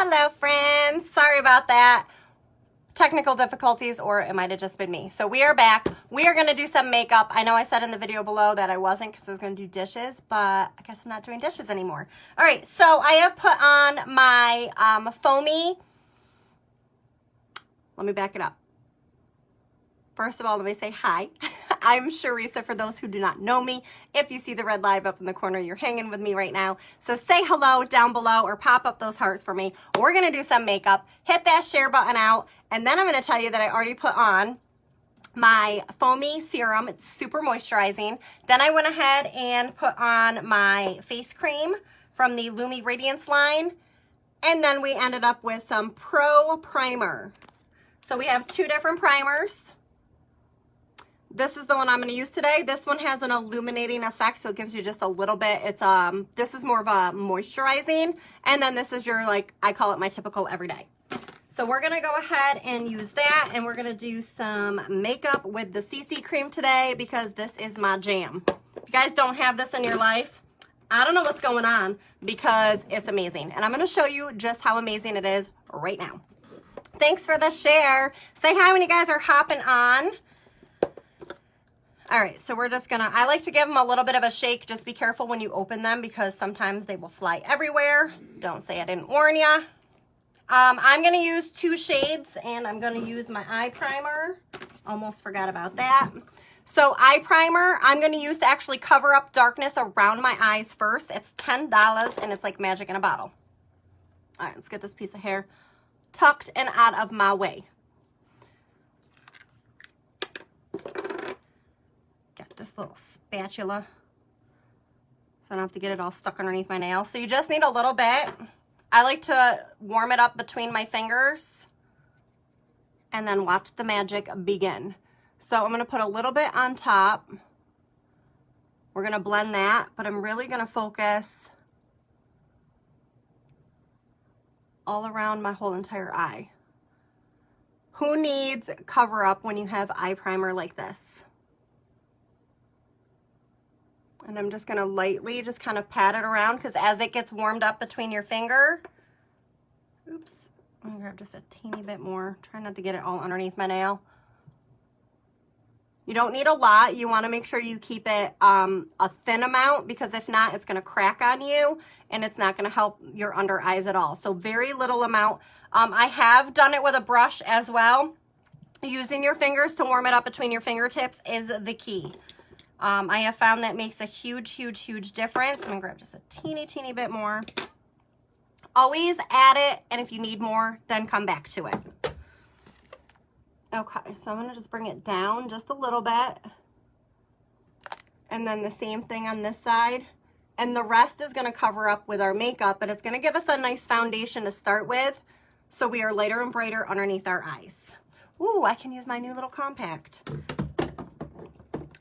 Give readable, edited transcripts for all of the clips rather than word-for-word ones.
Hello friends, sorry about that. Technical difficulties, or it might have just been me. So we are back. We are going to do some makeup. I know I said in the video below that I wasn't because I was going to do dishes, but I guess I'm not doing dishes anymore. All right, so I have put on my foamy. Let me back it up. First of all, let me say hi. I'm Sharisa, for those who do not know me. If you see the red live up in the corner, you're hanging with me right now. So say hello down below or pop up those hearts for me. We're going to do some makeup. Hit that share button out. And then I'm going to tell you that I already put on my foamy serum. It's super moisturizing. Then I went ahead and put on my face cream from the Lumi Radiance line. And then we ended up with some Pro Primer. So we have two different primers. This is the one I'm going to use today. This one has an illuminating effect, so it gives you just a little bit. It's this is more of a moisturizing, and then this is your, like, I call it my typical everyday. So we're going to go ahead and use that, and we're going to do some makeup with the CC cream today because this is my jam. If you guys don't have this in your life, I don't know what's going on because it's amazing. And I'm going to show you just how amazing it is right now. Thanks for the share. Say hi when you guys are hopping on. All right, so we're just gonna, I like to give them a little bit of a shake. Just be careful when you open them because sometimes they will fly everywhere. Don't say I didn't warn ya. I'm gonna use two shades and I'm gonna use my eye primer. Almost forgot about that. So eye primer, I'm gonna use to actually cover up darkness around my eyes first. It's $10 and it's like magic in a bottle. All right, let's get this piece of hair tucked and out of my way. This little spatula so I don't have to get it all stuck underneath my nail. So you just need a little bit. I like to warm it up between my fingers and then watch the magic begin. So I'm going to put a little bit on top. We're going to blend that, but I'm really going to focus all around my whole entire eye. Who needs cover up when you have eye primer like this? And I'm just going to lightly just kind of pat it around because as it gets warmed up between your finger, oops, I'm going to grab just a teeny bit more. Try not to get it all underneath my nail. You don't need a lot. You want to make sure you keep it a thin amount because if not, it's going to crack on you and it's not going to help your under eyes at all. So very little amount. I have done it with a brush as well. Using your fingers to warm it up between your fingertips is the key. I have found that makes a huge, huge, huge difference. I'm going to grab just a teeny, teeny bit more. Always add it, and if you need more, then come back to it. Okay, so I'm going to just bring it down just a little bit. And then the same thing on this side. And the rest is going to cover up with our makeup, but it's going to give us a nice foundation to start with, so we are lighter and brighter underneath our eyes. Ooh, I can use my new little compact.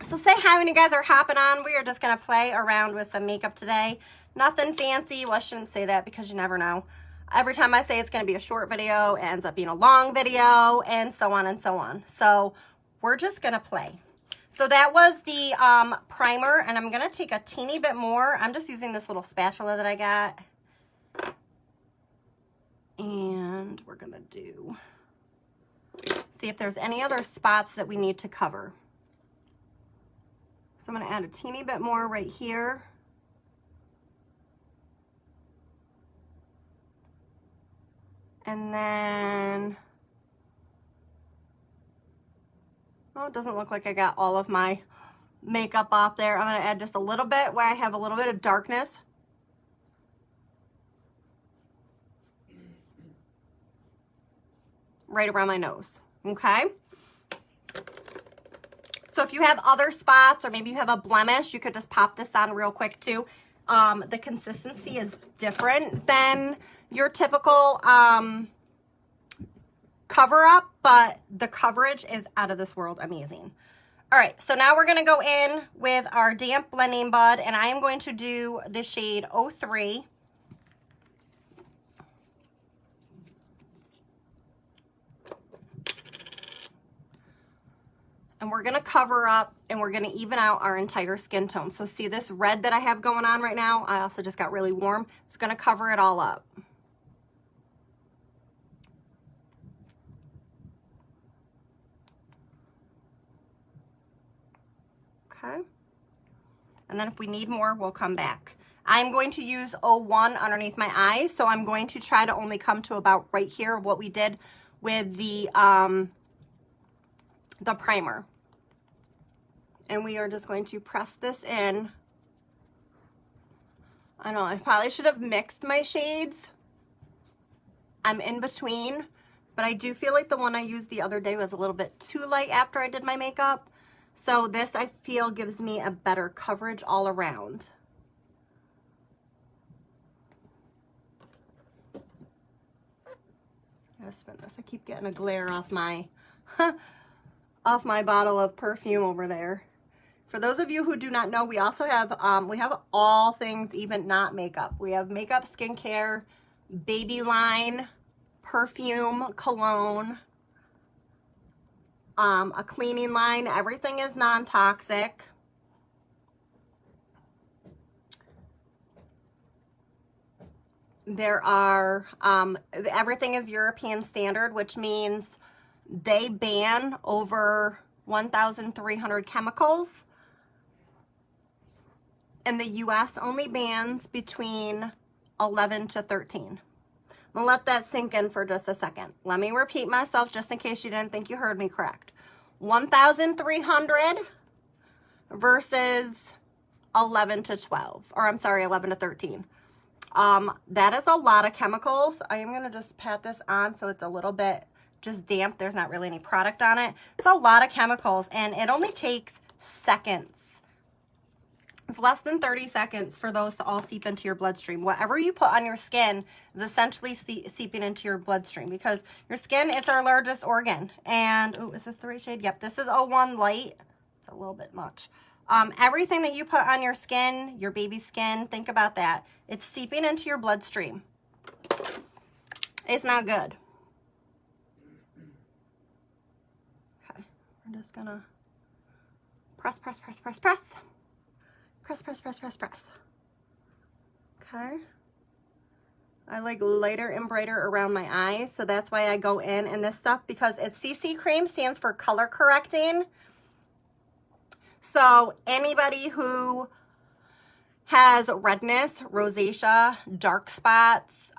So say hi when you guys are hopping on. We are just going to play around with some makeup today. Nothing fancy. Well, I shouldn't say that because you never know. Every time I say it's going to be a short video, it ends up being a long video, and so on and so on. So we're just going to play. So that was the primer, and I'm going to take a teeny bit more. I'm just using this little spatula that I got. And we're going to see if there's any other spots that we need to cover. So I'm going to add a teeny bit more right here. And then, oh, it doesn't look like I got all of my makeup off there. I'm going to add just a little bit where I have a little bit of darkness. Right around my nose, okay? So if you have other spots or maybe you have a blemish, you could just pop this on real quick too. The consistency is different than your typical cover up, but the coverage is out of this world amazing. All right, so now we're gonna go in with our damp blending bud, and I am going to do the shade 03. And we're gonna cover up and we're gonna even out our entire skin tone. So see this red that I have going on right now? I also just got really warm. It's gonna cover it all up. Okay. And then if we need more, we'll come back. I'm going to use 01 underneath my eyes, so I'm going to try to only come to about right here, what we did with the primer. And we are just going to press this in. I know, I probably should have mixed my shades. I'm in between, but I do feel like the one I used the other day was a little bit too light after I did my makeup. So this, I feel, gives me a better coverage all around. I gotta spin this. I keep getting a glare off my off my bottle of perfume over there. For those of you who do not know, we also have we have all things, even not makeup. We have makeup, skincare, baby line, perfume, cologne, a cleaning line. Everything is non-toxic. There are, everything is European standard, which means they ban over 1,300 chemicals. And the US only bans between 11 to 13. I'm gonna let that sink in for just a second. Let me repeat myself just in case you didn't think you heard me correct. 1,300 versus 11 to 12, or I'm sorry, 11 to 13. That is a lot of chemicals. I am gonna just pat this on so it's a little bit just damp. There's not really any product on it. It's a lot of chemicals, and it only takes seconds. It's less than 30 seconds for those to all seep into your bloodstream. Whatever you put on your skin is essentially seeping into your bloodstream, because your skin, it's our largest organ. And, oh, is this the right shade? Yep, this is 01 light. It's a little bit much. Everything that you put on your skin, your baby's skin, think about that. It's seeping into your bloodstream. It's not good. Okay, we're just gonna press, press, press, press, press. Press, press, press, press, press. Okay. I like lighter and brighter around my eyes, so that's why I go in this stuff, because it's CC cream, stands for color correcting. So anybody who has redness, rosacea, dark spots,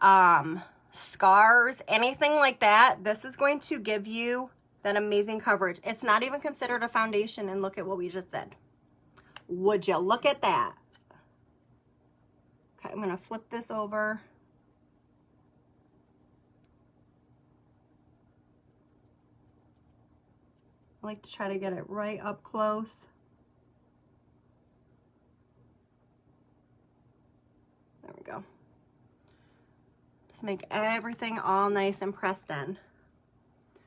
scars, anything like that, this is going to give you that amazing coverage. It's not even considered a foundation, and look at what we just did. Would you look at that? Okay, I'm gonna flip this over. I like to try to get it right up close. There we go. Just make everything all nice and pressed in.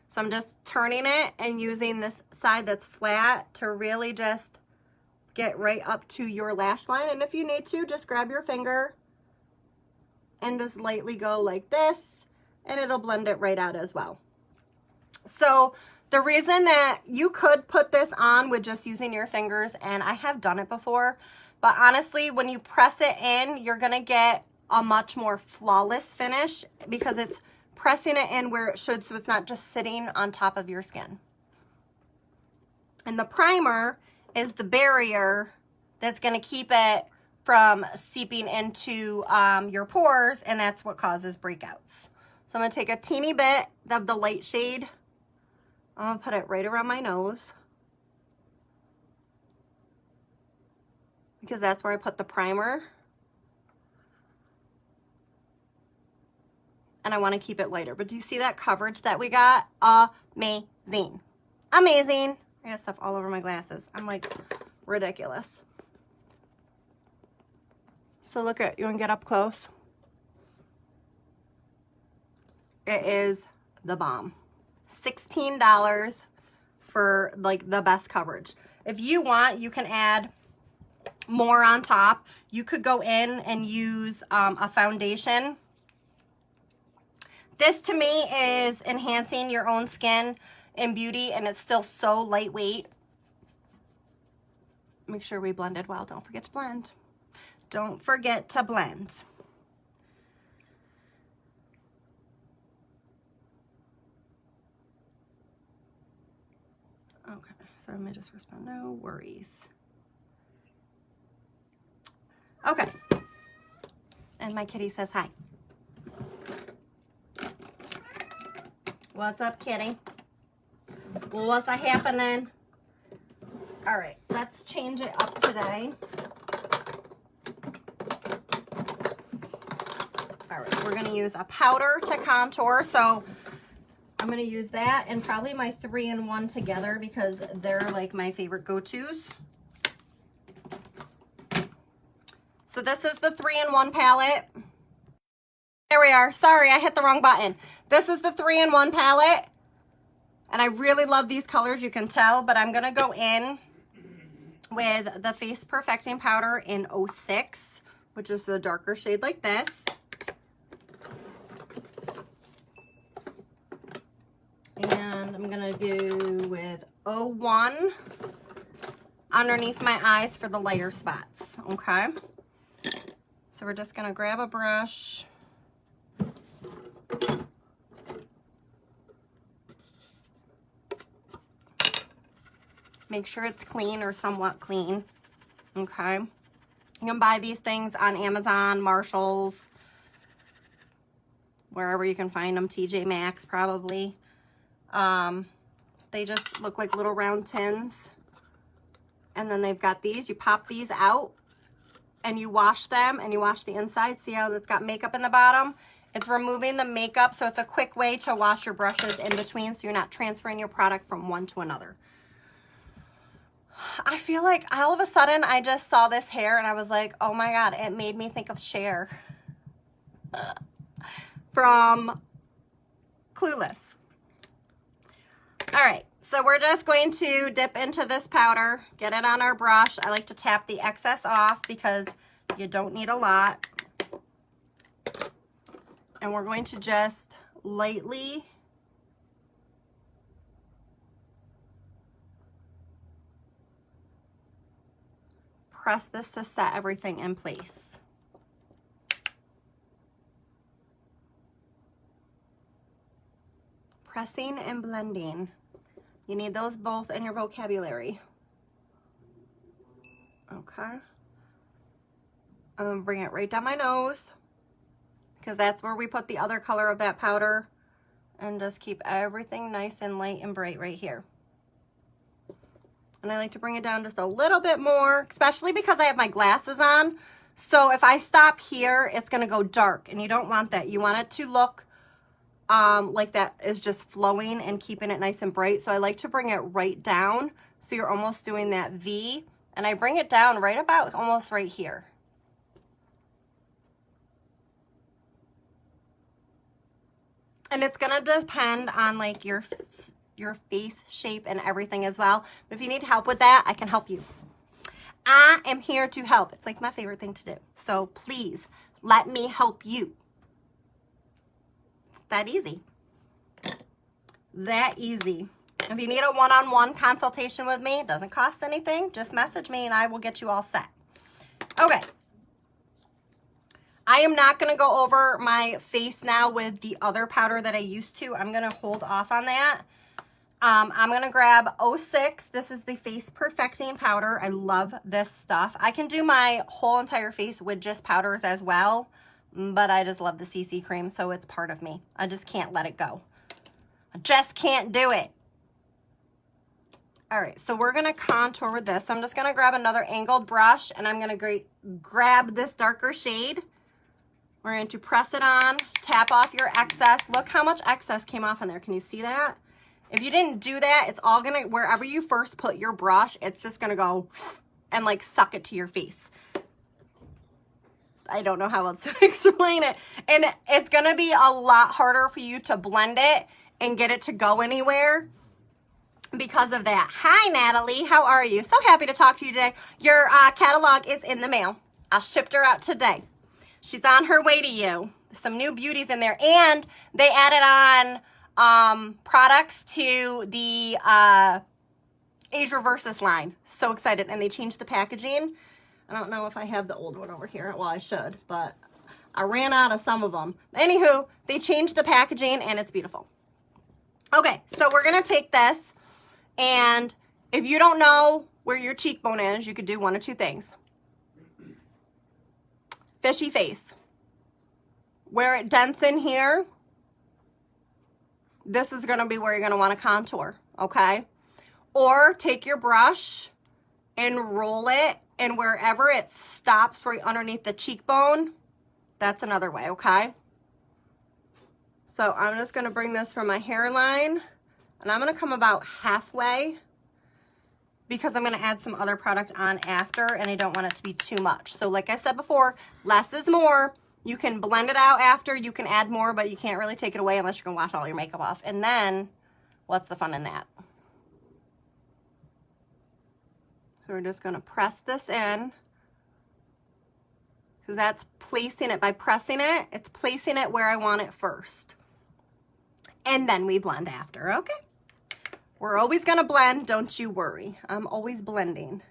So I'm just turning it and using this side that's flat to really just get right up to your lash line. And if you need to, just grab your finger and just lightly go like this, and it'll blend it right out as well. So the reason that you could put this on with just using your fingers, and I have done it before, but honestly, when you press it in, you're gonna get a much more flawless finish, because it's pressing it in where it should, so it's not just sitting on top of your skin. And the primer is the barrier that's going to keep it from seeping into your pores, and that's what causes breakouts. So I'm going to take a teeny bit of the light shade. I'm going to put it right around my nose, because that's where I put the primer. And I want to keep it lighter. But do you see that coverage that we got? Amazing. Amazing. I got stuff all over my glasses. I'm like ridiculous. So look at, you want to get up close? It is the bomb. $16 for like the best coverage. If you want, you can add more on top. You could go in and use a foundation. This to me is enhancing your own skin and beauty, and it's still so lightweight. Make sure we blended well. Don't forget to blend. Don't forget to blend. Okay, so let me just respond. No worries. And my kitty says hi. What's up, kitty? Well, what's happening? All right, let's change it up today. All right, we're gonna use a powder to contour. So I'm gonna use that and probably my 3-in-1 together because they're like my favorite go-tos. So this is the 3-in-1 palette. There we are. Sorry, I hit the wrong button. This is the 3-in-1 palette. And I really love these colors, you can tell, but I'm gonna go in with the Face Perfecting Powder in 06, which is a darker shade like this. And I'm gonna go with 01 underneath my eyes for the lighter spots, okay? So we're just gonna grab a brush. Make sure it's clean or somewhat clean, okay? You can buy these things on Amazon, Marshalls, wherever you can find them, TJ Maxx probably. They just look like little round tins. And then they've got these, you pop these out and you wash them and you wash the inside. See how it's got makeup in the bottom? It's removing the makeup, so it's a quick way to wash your brushes in between so you're not transferring your product from one to another. I feel like all of a sudden I just saw this hair and I was like, oh my God, it made me think of Cher from Clueless. All right, so we're just going to dip into this powder, get it on our brush. I like to tap the excess off because you don't need a lot. And we're going to just lightly press this to set everything in place. Pressing and blending. You need those both in your vocabulary. Okay. I'm gonna bring it right down my nose because that's where we put the other color of that powder, and just keep everything nice and light and bright right here. And I like to bring it down just a little bit more, especially because I have my glasses on. So if I stop here, it's gonna go dark, and you don't want that. You want it to look like that is just flowing and keeping it nice and bright. So I like to bring it right down. So you're almost doing that V, and I bring it down right about almost right here. And it's gonna depend on like your face shape and everything as well. But if you need help with that, I can help you. I am here to help. It's like my favorite thing to do. So please let me help you. That easy. That easy. If you need a one-on-one consultation with me, it doesn't cost anything. Just message me and I will get you all set. Okay. I am not going to go over my face now with the other powder that I used to. I'm going to hold off on that. I'm going to grab 06. This is the Face Perfecting Powder. I love this stuff. I can do my whole entire face with just powders as well, but I just love the CC cream, so it's part of me. I just can't let it go. I just can't do it. All right, so we're going to contour with this. So I'm just going to grab another angled brush, and I'm going to grab this darker shade. We're going to press it on, tap off your excess. Look how much excess came off in there. Can you see that? If you didn't do that, it's all going to, wherever you first put your brush, it's just going to go and like suck it to your face. I don't know how else to explain it. And it's going to be a lot harder for you to blend it and get it to go anywhere because of that. Hi, Natalie. How are you? So happy to talk to you today. Your catalog is in the mail. I shipped her out today. She's on her way to you. There's some new beauties in there. And they added on products to the Age Reverses line. So excited. And they changed the packaging. I don't know if I have the old one over here. Well, I should, but I ran out of some of them. Anywho, they changed the packaging and it's beautiful. Okay, so we're going to take this, and if you don't know where your cheekbone is, you could do one of two things. Fishy face. Where it dents in here, this is going to be where you're going to want to contour, okay? Or take your brush and roll it, and wherever it stops right underneath the cheekbone, that's another way, okay? So I'm just going to bring this from my hairline, and I'm going to come about halfway because I'm going to add some other product on after, and I don't want it to be too much. So like I said before, less is more. You can blend it out after, you can add more, but you can't really take it away unless you're going to wash all your makeup off. And then, what's the fun in that? So we're just going to press this in, because that's placing it. By pressing it, it's placing it where I want it first. And then we blend after, okay? We're always going to blend, don't you worry. I'm always blending.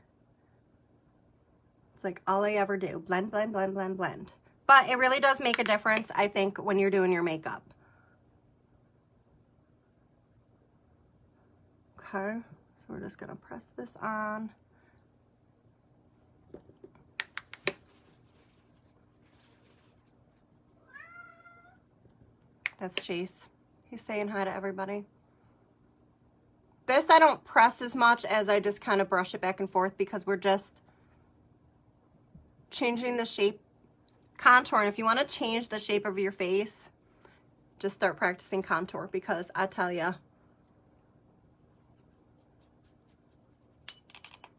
It's like all I ever do. Blend, blend, blend, blend, blend. But it really does make a difference, I think, when you're doing your makeup. Okay, so we're just going to press this on. That's Chase. He's saying hi to everybody. This I don't press as much as I just kind of brush it back and forth because we're just changing the shape. Contour, and if you want to change the shape of your face, just start practicing contour, because I tell you,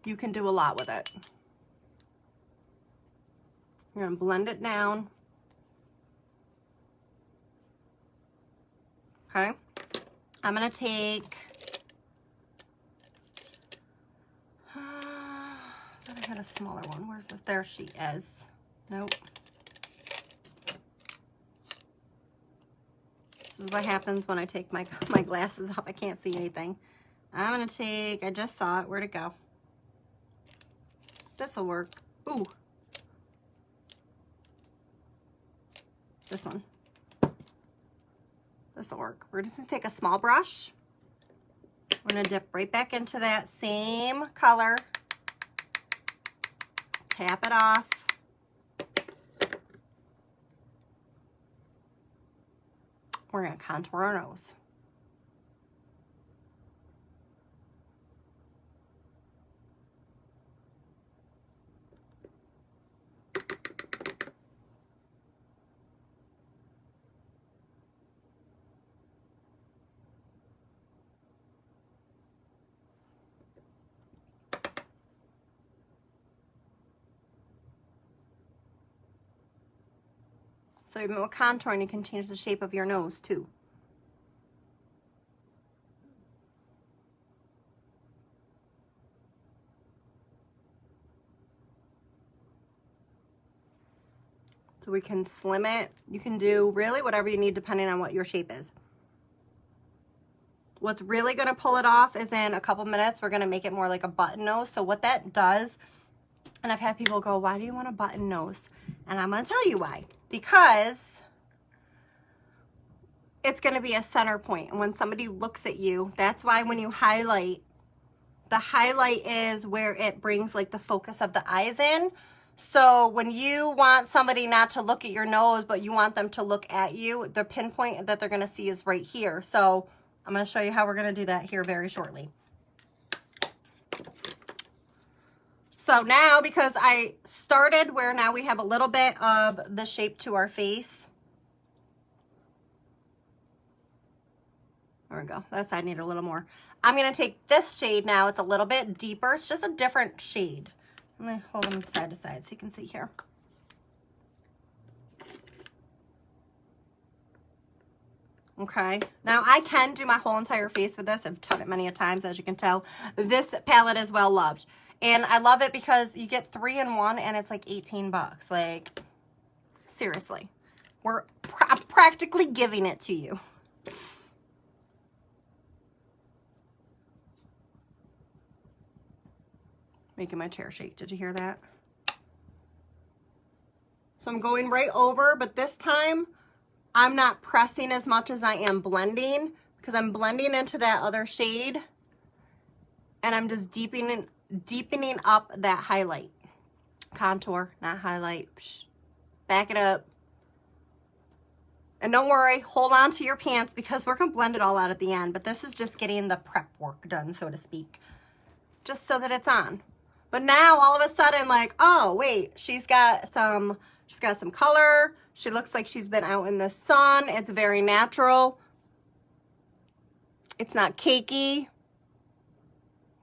you can do a lot with it. You're going to blend it down. Okay. I'm going to take, I thought I had a smaller one. Where's this? There she is. Nope. This is what happens when I take my glasses off. I can't see anything. I'm going to take, I just saw it. Where'd it go? This will work. Ooh. This one. This will work. We're just going to take a small brush. We're going to dip right back into that same color. Tap it off. We're going to contour our nose. So even with contouring, you can change the shape of your nose too. So we can slim it. You can do really whatever you need depending on what your shape is. What's really going to pull it off is in a couple minutes, we're going to make it more like a button nose. So what that does, and I've had people go, why do you want a button nose? And I'm going to tell you why. Because it's going to be a center point. And when somebody looks at you, that's why when you highlight, the highlight is where it brings like the focus of the eyes in. So when you want somebody not to look at your nose, but you want them to look at you, the pinpoint that they're going to see is right here. So I'm going to show you how we're going to do that here very shortly. So now, because I started where now we have a little bit of the shape to our face. There we go. That side needed a little more. I'm going to take this shade now. It's a little bit deeper. It's just a different shade. I'm going to hold them side to side so you can see here. Okay. Now I can do my whole entire face with this. I've done it many a times, as you can tell. This palette is well loved. And I love it because you get 3 in 1 and it's like 18 bucks. Like, seriously. I'm practically giving it to you. Making my chair shake. Did you hear that? So I'm going right over, but this time I'm not pressing as much as I am blending, because I'm blending into that other shade and I'm just deepening up that highlight. Contour, not highlight. Psh, back it up. And don't worry, hold on to your pants because we're gonna blend it all out at the end, but this is just getting the prep work done, so to speak, just so that it's on. But now all of a sudden, like, oh wait, she's got some color. She looks like she's been out in the sun. It's very natural. It's not cakey.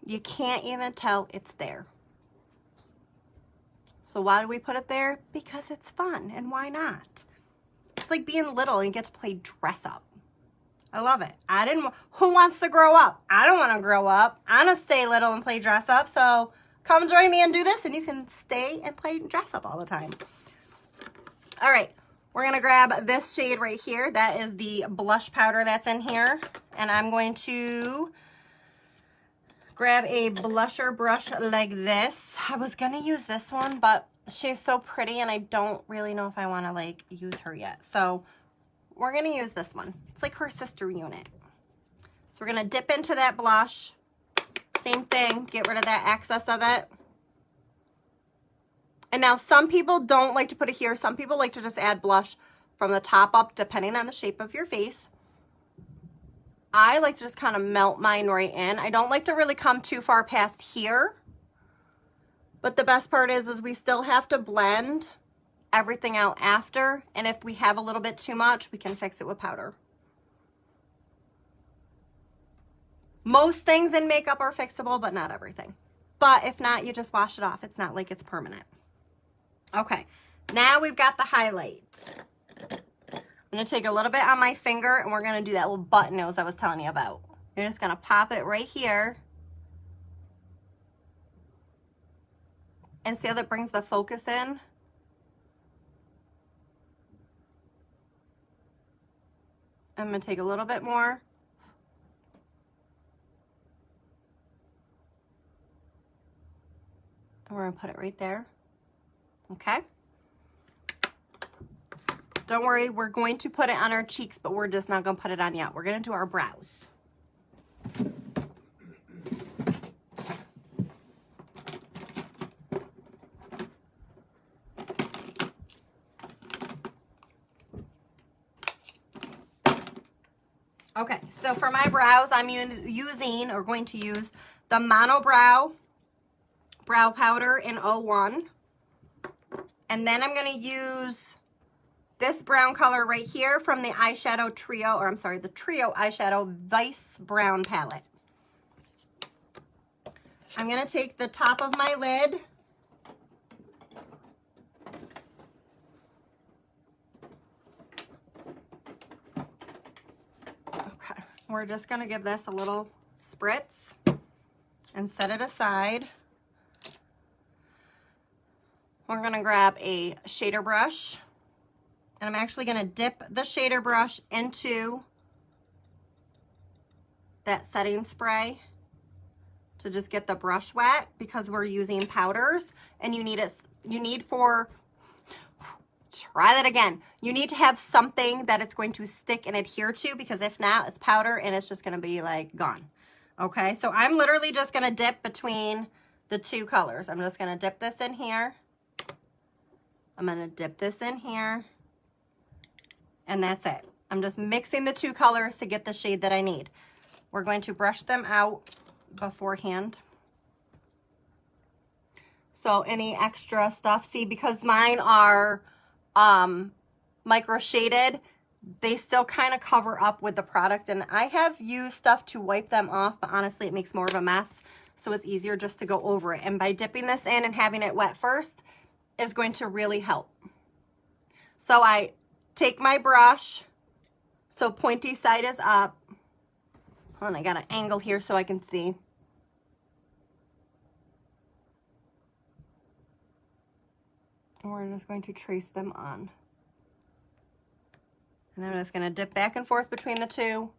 You can't even tell it's there. So why do we put it there? Because it's fun, and why not? It's like being little and you get to play dress up. I love it. Who wants to grow up? I don't want to grow up. I want to stay little and play dress up. So come join me and do this and you can stay and play dress up all the time. All right, we're going to grab this shade right here. That is the blush powder that's in here. And I'm going to grab a blusher brush like this. I was going to use this one, but she's so pretty and I don't really know if I want to like use her yet. So we're going to use this one. It's like her sister unit. So we're going to dip into that blush. Same thing, get rid of that excess of it. And now some people don't like to put it here. Some people like to just add blush from the top up depending on the shape of your face. I like to just kind of melt mine right in. I don't like to really come too far past here. But the best part is we still have to blend everything out after. And if we have a little bit too much, we can fix it with powder. Most things in makeup are fixable, but not everything. But if not, you just wash it off. It's not like it's permanent. Okay, now we've got the highlight. I'm going to take a little bit on my finger and we're going to do that little button nose I was telling you about. You're just going to pop it right here. And see how that brings the focus in? I'm going to take a little bit more. And we're going to put it right there. Okay. Don't worry, we're going to put it on our cheeks, but we're just not going to put it on yet. We're going to do our brows. Okay, so for my brows, I'm going to use the Mono Brow powder in 01. And then I'm going to use this brown color right here from the eyeshadow trio, or I'm sorry, the Trio Eyeshadow Vice Brown palette. I'm going to take the top of my lid. Okay, we're just going to give this a little spritz and set it aside. We're going to grab a shader brush. And I'm actually going to dip the shader brush into that setting spray to just get the brush wet because we're using powders and you need to have something that it's going to stick and adhere to, because if not, it's powder and it's just going to be like gone. Okay, so I'm literally just going to dip between the two colors. I'm just going to dip this in here. I'm going to dip this in here. And that's it. I'm just mixing the two colors to get the shade that I need. We're going to brush them out beforehand. So any extra stuff, see, because mine are micro shaded, they still kind of cover up with the product. And I have used stuff to wipe them off, but honestly, it makes more of a mess. So it's easier just to go over it. And by dipping this in and having it wet first is going to really help. So I take my brush, so pointy side is up. Hold on, I got an angle here so I can see. And we're just going to trace them on. And I'm just going to dip back and forth between the two.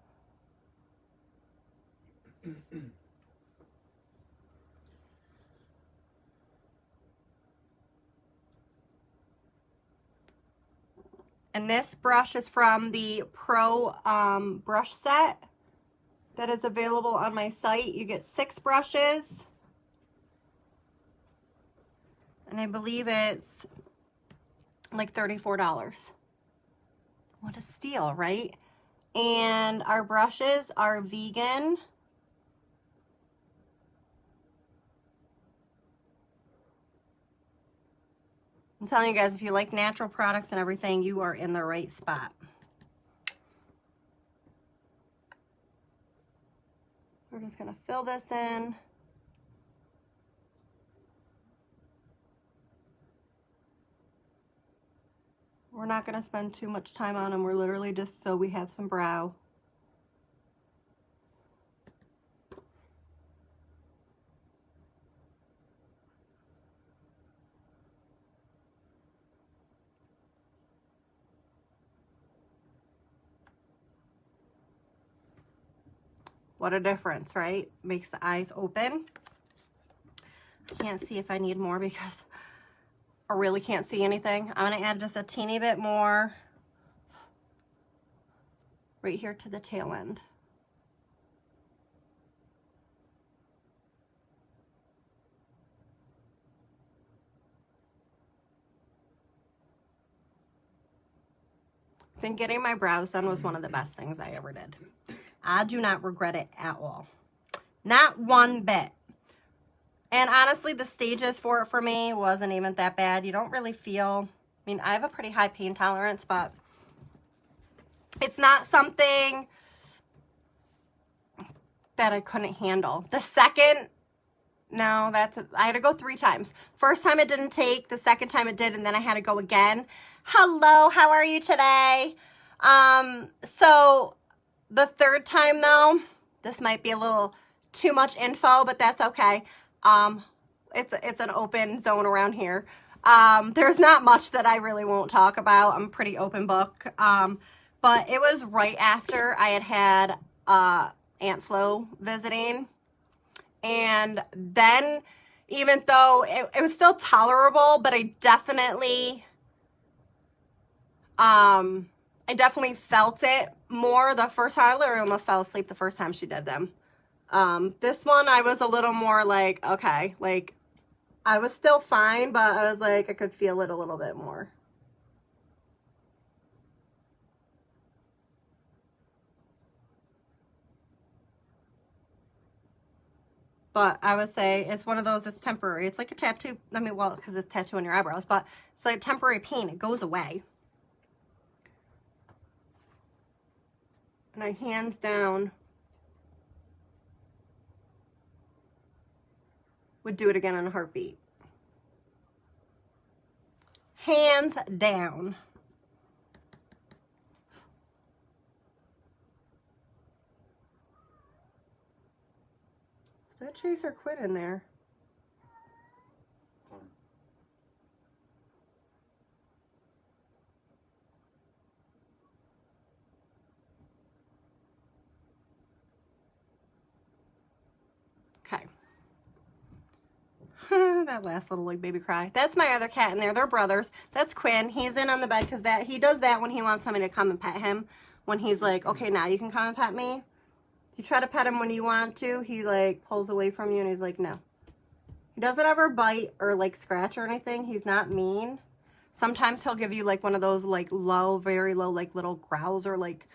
And this brush is from the Pro brush set that is available on my site. You get 6 brushes. And I believe it's like $34. What a steal, right? And our brushes are vegan. I'm telling you guys, if you like natural products and everything, you are in the right spot. We're just gonna fill this in. We're not gonna spend too much time on them. We're literally just so we have some brow. What a difference, right? Makes the eyes open. I can't see if I need more because I really can't see anything. I'm gonna add just a teeny bit more right here to the tail end. I think getting my brows done was one of the best things I ever did. I do not regret it at all. Not one bit. And honestly, the stages for it for me wasn't even that bad. You don't really feel, I mean, I have a pretty high pain tolerance, but it's not something that I couldn't handle. The second, no, I had to go 3 times. First time it didn't take, the second time it did, and then I had to go again. Hello, how are you today? So the third time though, this might be a little too much info, but that's okay. It's an open zone around here. There's not much that I really won't talk about. I'm a pretty open book. But it was right after I had Aunt Flo visiting. And then, even though it was still tolerable, but I definitely felt it more the first time. I literally almost fell asleep the first time she did them. This one, I was a little more like, okay, like, I was still fine, but I was like, I could feel it a little bit more. But I would say it's one of those, it's temporary. It's like a tattoo. I mean, well, because it's tattoo on your eyebrows, but it's like temporary pain. It goes away. And I hands down would do it again in a heartbeat. Hands down. Is that Chaser Quit in there? Okay. That last little like baby cry. That's my other cat in there. They're brothers. That's Quinn. He's in on the bed because he does that when he wants somebody to come and pet him. When he's like, okay, now you can come and pet me. You try to pet him when you want to, he like pulls away from you and he's like, no. He doesn't ever bite or like scratch or anything. He's not mean. Sometimes he'll give you like one of those like low, very low, like little growls or like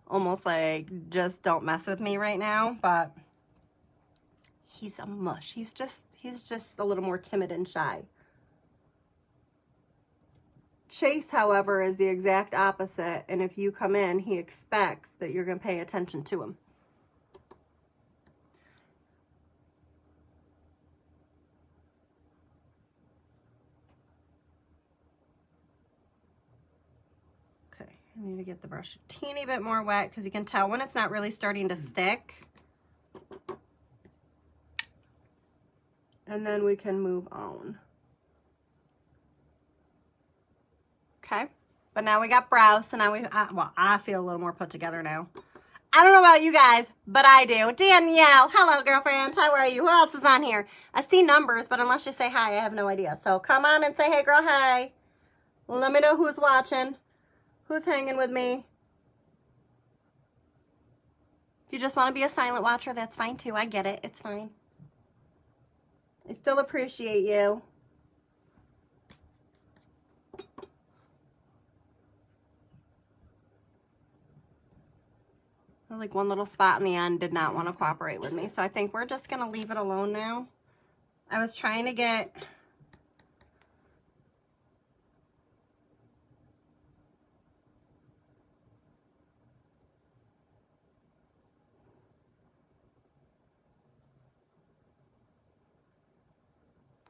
almost like just don't mess with me right now. But he's a mush. He's just a little more timid and shy. Chase, however, is the exact opposite. And if you come in, he expects that you're going to pay attention to him. Okay, I need to get the brush a teeny bit more wet because you can tell when it's not really starting to stick. And then we can move on. Okay, but now we got brows, so now well, I feel a little more put together now. I don't know about you guys, but I do. Danielle, hello girlfriend, how are you? Who else is on here? I see numbers, but unless you say hi, I have no idea. So come on and say, hey girl, hi. Let me know who's watching, who's hanging with me. If you just want to be a silent watcher, that's fine too. I get it, it's fine. I still appreciate you. Like one little spot in the end did not want to cooperate with me. So I think we're just going to leave it alone now. I was trying to get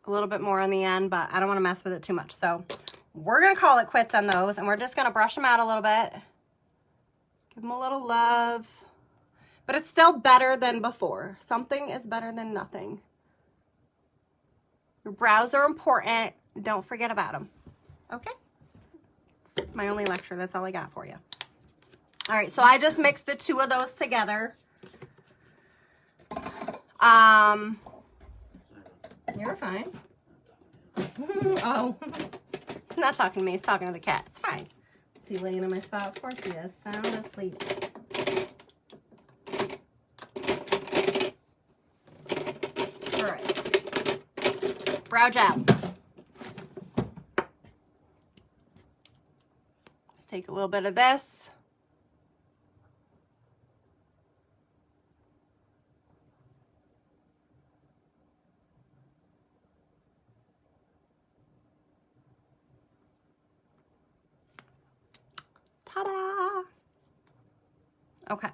a little bit more on the end, but I don't want to mess with it too much. So we're going to call it quits on those, and we're just going to brush them out a little bit. Give them a little love. But it's still better than before. Something is better than nothing. Your brows are important. Don't forget about them. Okay? It's my only lecture. That's all I got for you. All right, so I just mixed the two of those together. You're fine. Oh. He's not talking to me. He's talking to the cat. It's fine. Is he laying in my spot? Of course he is. Sound asleep. All right. Brow gel. Let's take a little bit of this. Ta-da! Okay.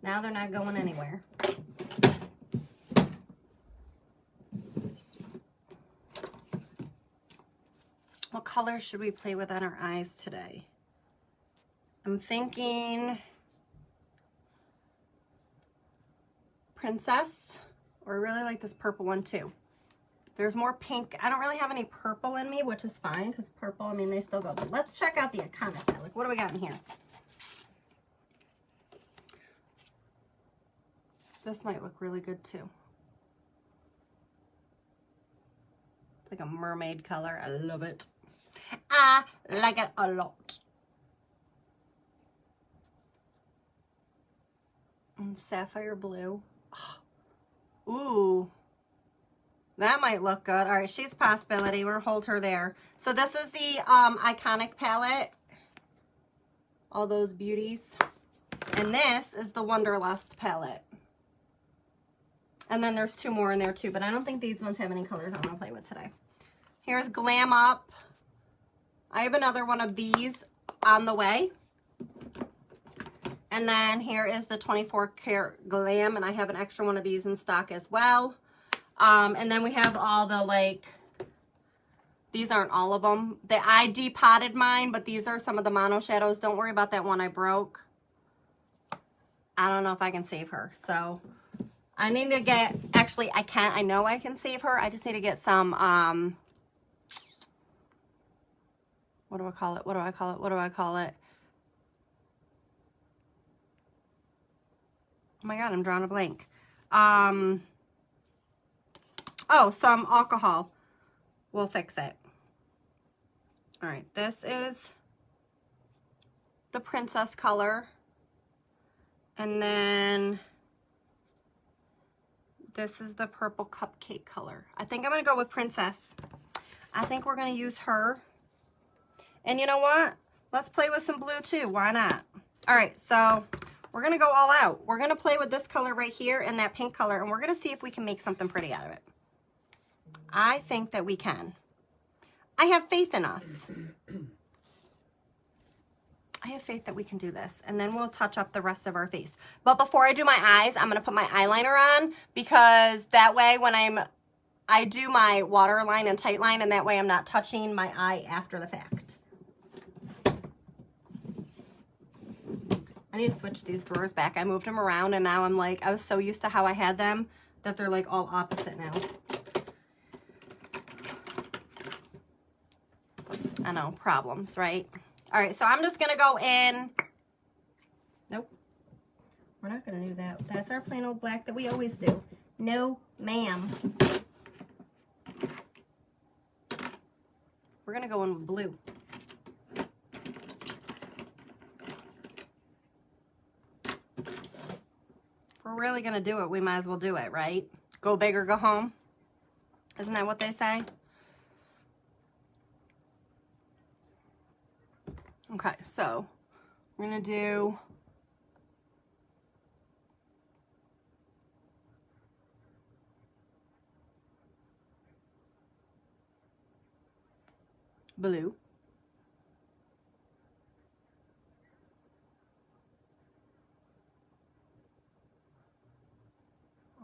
Now they're not going anywhere. What color should we play with on our eyes today? I'm thinking Princess, or I really like this purple one too. There's more pink. I don't really have any purple in me, which is fine because purple, I mean, they still go. But let's check out the Iconic palette. What do we got in here? This might look really good too. It's like a mermaid color. I love it. I like it a lot. And sapphire blue. Oh. Ooh. That might look good. All right, she's a possibility. We'll hold her there. So this is the Iconic palette. All those beauties. And this is the Wonderlust palette. And then there's two more in there too, but I don't think these ones have any colors I want to play with today. Here's Glam Up. I have another one of these on the way. And then here is the 24 karat Glam, and I have an extra one of these in stock as well. And then we have all the, like, these aren't all of them. I depotted mine, but these are some of the mono shadows. Don't worry about that one I broke. I don't know if I can save her. So I need to get, actually I can't, I know I can save her. I just need to get some, what do I call it? What do I call it? What do I call it? Oh my God, I'm drawing a blank. Oh, some alcohol will fix it. All right, this is the Princess color. And then this is the purple cupcake color. I think I'm gonna go with Princess. I think we're gonna use her. And you know what? Let's play with some blue too, why not? All right, so we're gonna go all out. We're gonna play with this color right here and that pink color, and we're gonna see if we can make something pretty out of it. I think that we can. I have faith in us. I have faith that we can do this. And then we'll touch up the rest of our face. But before I do my eyes, I'm going to put my eyeliner on, because that way when I do my waterline and tightline, and that way I'm not touching my eye after the fact. I need to switch these drawers back. I moved them around, and now I'm like, I was so used to how I had them that they're like all opposite now. I know, problems, right? All right, so I'm just going to go in. Nope. We're not going to do that. That's our plain old black that we always do. No, ma'am. We're going to go in with blue. If we're really going to do it, we might as well do it, right? Go big or go home. Isn't that what they say? Okay, so I'm gonna do blue.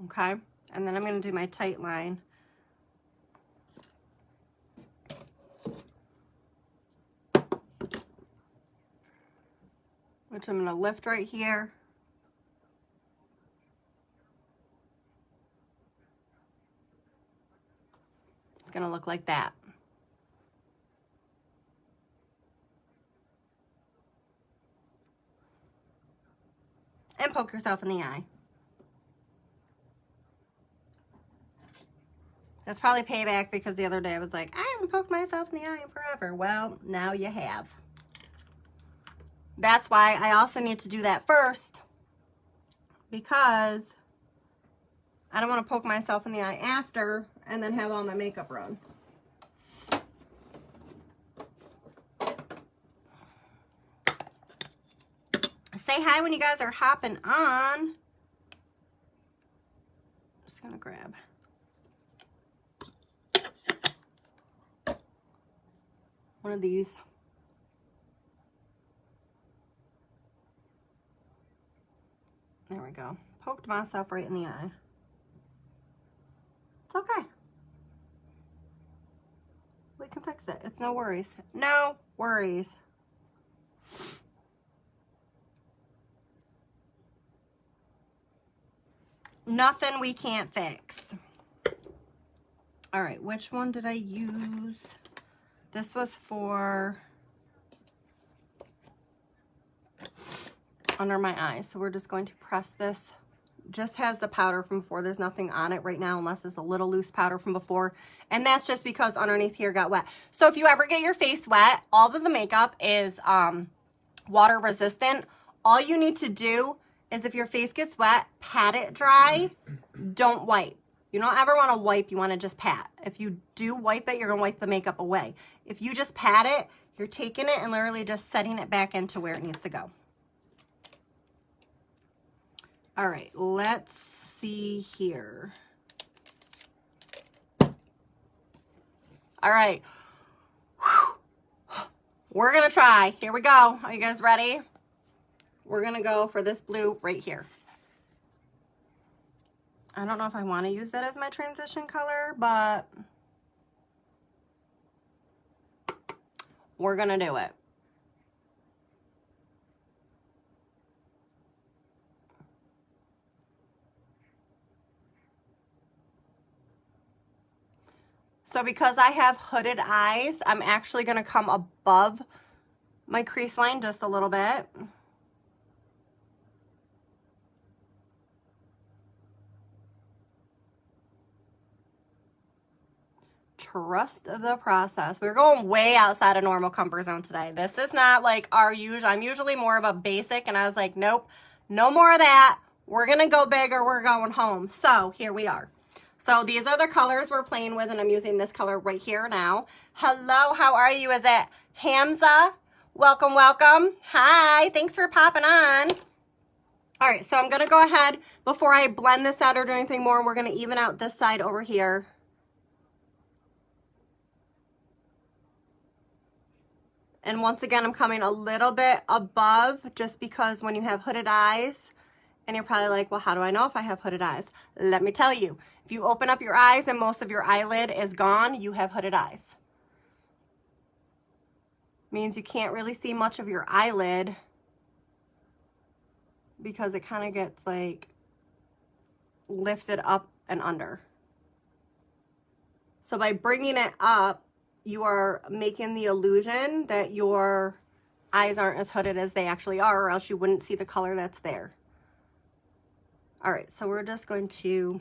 Okay, and then I'm gonna do my tight line. Which I'm gonna lift right here. It's gonna look like that. And poke yourself in the eye. That's probably payback because the other day I was like, I haven't poked myself in the eye in forever. Well, now you have. That's why I also need to do that first, because I don't want to poke myself in the eye after and then have all my makeup run. Say hi when you guys are hopping on. Just gonna grab one of these. There we go. Poked myself right in the eye. It's okay. We can fix it. It's no worries. No worries. Nothing we can't fix. All right, which one did I use? This was for under my eyes. So we're just going to press this. Just has the powder from before. There's nothing on it right now unless it's a little loose powder from before. And that's just because underneath here got wet. So if you ever get your face wet, all of the makeup is water resistant. All you need to do is if your face gets wet, pat it dry. Don't wipe. You don't ever want to wipe. You want to just pat. If you do wipe it, you're going to wipe the makeup away. If you just pat it, you're taking it and literally just setting it back into where it needs to go. All right, let's see here. All right. We're going to try. Here we go. Are you guys ready? We're going to go for this blue right here. I don't know if I want to use that as my transition color, but we're going to do it. So because I have hooded eyes, I'm actually going to come above my crease line just a little bit. Trust the process. We're going way outside of normal comfort zone today. This is not like our usual. I'm usually more of a basic, and I was like, nope, no more of that. We're going to go big or we're going home. So here we are. So these are the colors we're playing with, and I'm using this color right here now. Hello, how are you? Is it Hamza? Welcome, welcome. Hi, thanks for popping on. All right, so I'm going to go ahead before I blend this out or do anything more. We're going to even out this side over here. And once again, I'm coming a little bit above just because when you have hooded eyes, and you're probably like, well, how do I know if I have hooded eyes? Let me tell you. If you open up your eyes and most of your eyelid is gone, you have hooded eyes. Means you can't really see much of your eyelid because it kind of gets like lifted up and under. So by bringing it up, you are making the illusion that your eyes aren't as hooded as they actually are, or else you wouldn't see the color that's there. All right, so we're just going to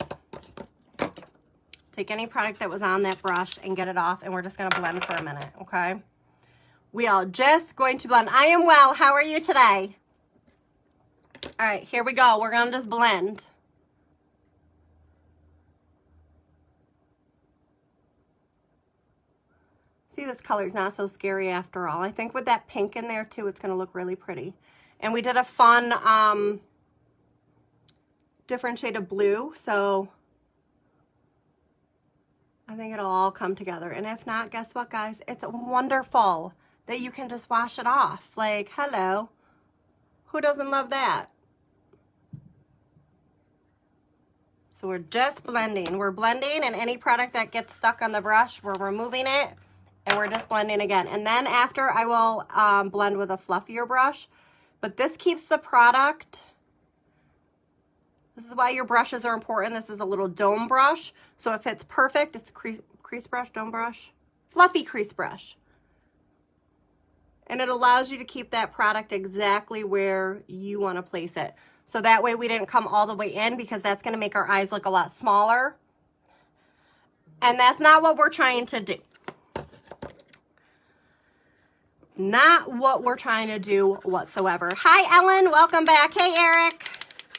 take any product that was on that brush and get it off, and we're just gonna blend for a minute, okay? We are just going to blend. I am well, how are you today? All right, here we go. We're gonna just blend. See, this color's not so scary after all. I think with that pink in there too, it's gonna look really pretty. And we did a fun different shade of blue, so I think it'll all come together. And if not, guess what, guys? It's wonderful that you can just wash it off. Like, hello. Who doesn't love that? So we're just blending. We're blending, and any product that gets stuck on the brush, we're removing it, and we're just blending again. And then after, I will blend with a fluffier brush. But this keeps the product. This is why your brushes are important. This is a little dome brush. So if it's perfect, it's a crease brush, dome brush, fluffy crease brush. And it allows you to keep that product exactly where you want to place it. So that way we didn't come all the way in, because that's going to make our eyes look a lot smaller. And that's not what we're trying to do. Not what we're trying to do whatsoever. Hi, Ellen. Welcome back. Hey, Eric.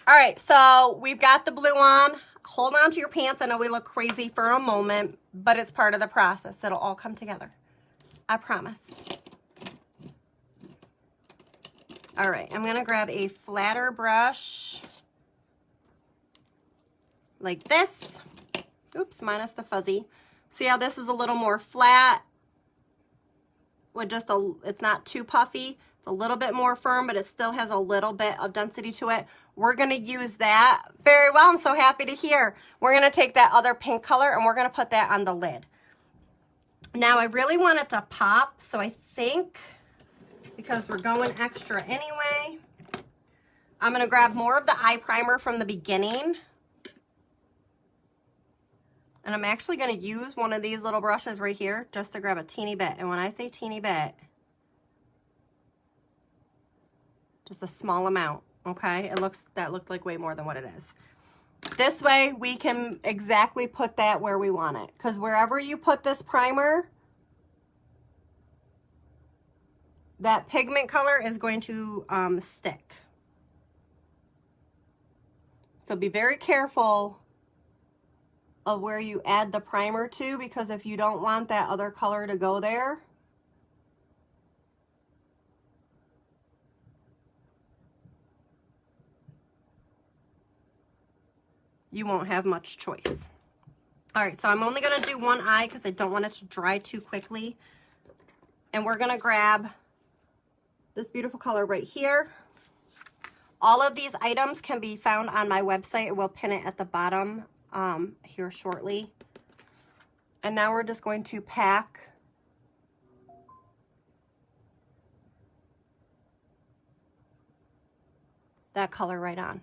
All right, so we've got the blue on. Hold on to your pants. I know we look crazy for a moment, but it's part of the process. It'll all come together. I promise. All right, I'm gonna grab a flatter brush like this. Oops, minus the fuzzy. See how this is a little more flat with just it's not too puffy. It's a little bit more firm, but it still has a little bit of density to it. We're gonna use that very well. I'm so happy to hear. We're gonna take that other pink color and we're gonna put that on the lid. Now I really want it to pop, so I think, because we're going extra anyway, I'm gonna grab more of the eye primer from the beginning. And I'm actually gonna use one of these little brushes right here just to grab a teeny bit. And when I say teeny bit, just a small amount, okay? That looked like way more than what it is. This way we can exactly put that where we want it. Because wherever you put this primer, that pigment color is going to stick. So be very careful of where you add the primer to, because if you don't want that other color to go there, you won't have much choice. All right, so I'm only gonna do one eye because I don't want it to dry too quickly. And we're gonna grab this beautiful color right here. All of these items can be found on my website. We'll pin it at the bottom here shortly. And now we're just going to pack that color right on.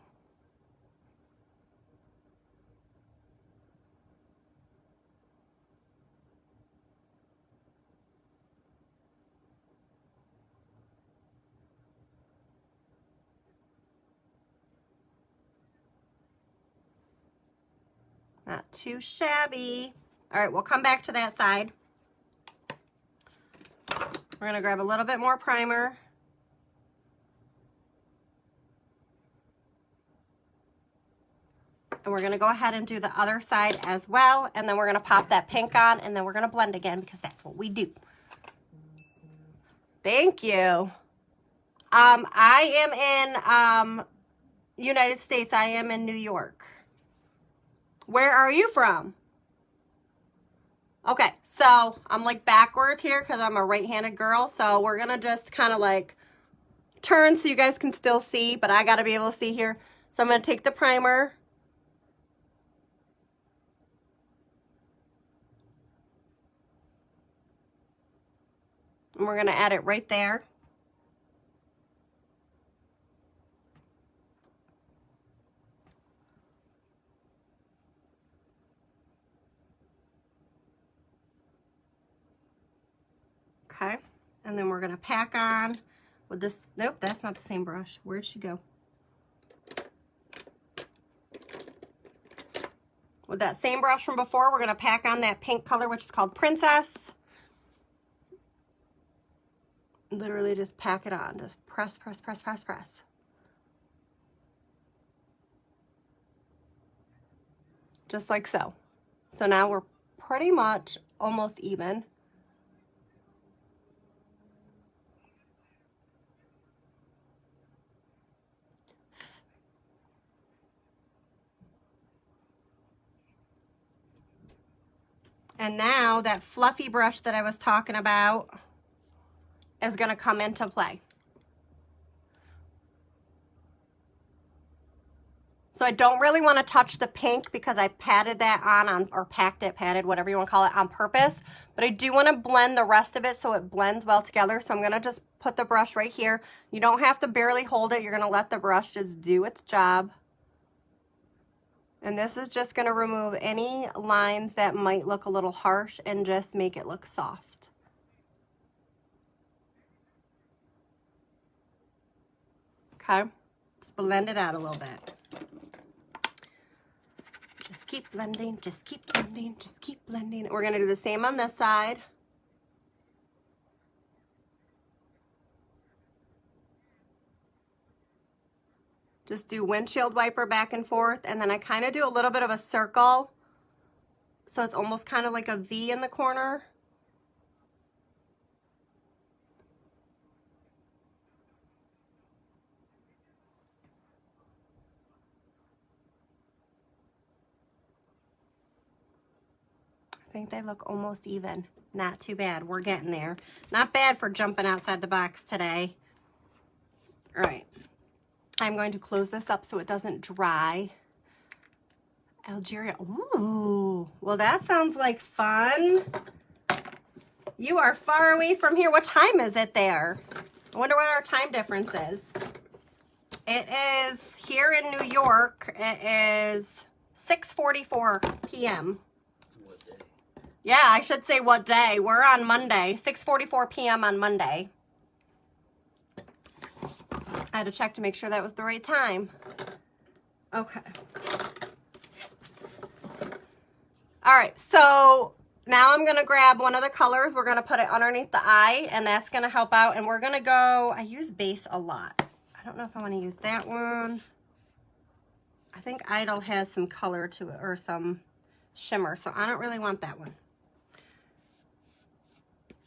Not too shabby. All right, we'll come back to that side. We're gonna grab a little bit more primer. And we're gonna go ahead and do the other side as well. And then we're gonna pop that pink on, and then we're gonna blend again, because that's what we do. Thank you. I am in United States. I am in New York. Where are you from? Okay, so I'm like backward here because I'm a right-handed girl. So we're gonna just kind of like turn so you guys can still see, but I gotta be able to see here. So I'm gonna take the primer. And we're gonna add it right there. Okay, and then we're gonna pack on with this. Nope, that's not the same brush. Where'd she go? With that same brush from before, we're gonna pack on that pink color, which is called Princess. Literally just pack it on. Just press, press, press, press, press. Just like so. So now we're pretty much almost even. And now that fluffy brush that I was talking about is going to come into play. So I don't really want to touch the pink because I patted that on, or packed it, patted, whatever you want to call it, on purpose. But I do want to blend the rest of it so it blends well together. So I'm going to just put the brush right here. You don't have to barely hold it. You're going to let the brush just do its job. And this is just going to remove any lines that might look a little harsh and just make it look soft. Okay, just blend it out a little bit. Just keep blending, just keep blending, just keep blending. We're gonna do the same on this side. Just do windshield wiper back and forth, and then I kind of do a little bit of a circle. So it's almost kind of like a V in the corner. I think they look almost even. Not too bad. We're getting there. Not bad for jumping outside the box today. All right. I'm going to close this up so it doesn't dry. Algeria. Ooh. Well, that sounds like fun. You are far away from here. What time is it there? I wonder what our time difference is. It is here in New York. It is 6:44 p.m. Yeah, I should say what day. We're on Monday, 6:44 p.m. on Monday. I had to check to make sure that was the right time. Okay. All right, so now I'm going to grab one of the colors. We're going to put it underneath the eye, and that's going to help out. And we're going to go, I use base a lot. I don't know if I want to use that one. I think Idol has some color to it, or some shimmer, so I don't really want that one.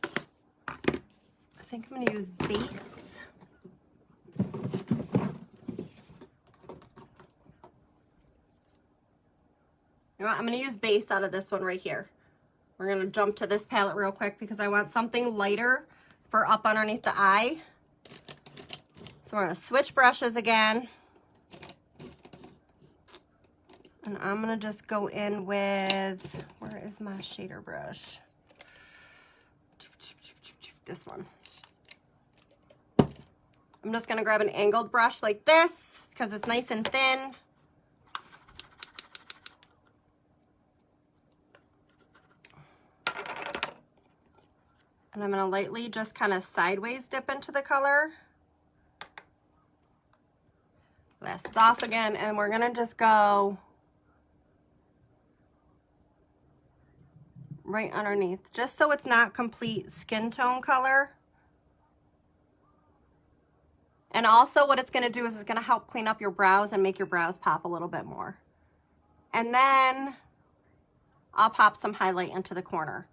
I think I'm going to use base. You know what? I'm going to use base out of this one right here. We're going to jump to this palette real quick because I want something lighter for up underneath the eye. So we're going to switch brushes again. And I'm going to just go in with, where is my shader brush? This one. I'm just going to grab an angled brush like this because it's nice and thin. And I'm going to lightly just kind of sideways dip into the color. Glasses off again, and we're going to just go right underneath, just so it's not complete skin tone color. And also what it's going to do is it's going to help clean up your brows and make your brows pop a little bit more. And then I'll pop some highlight into the corner.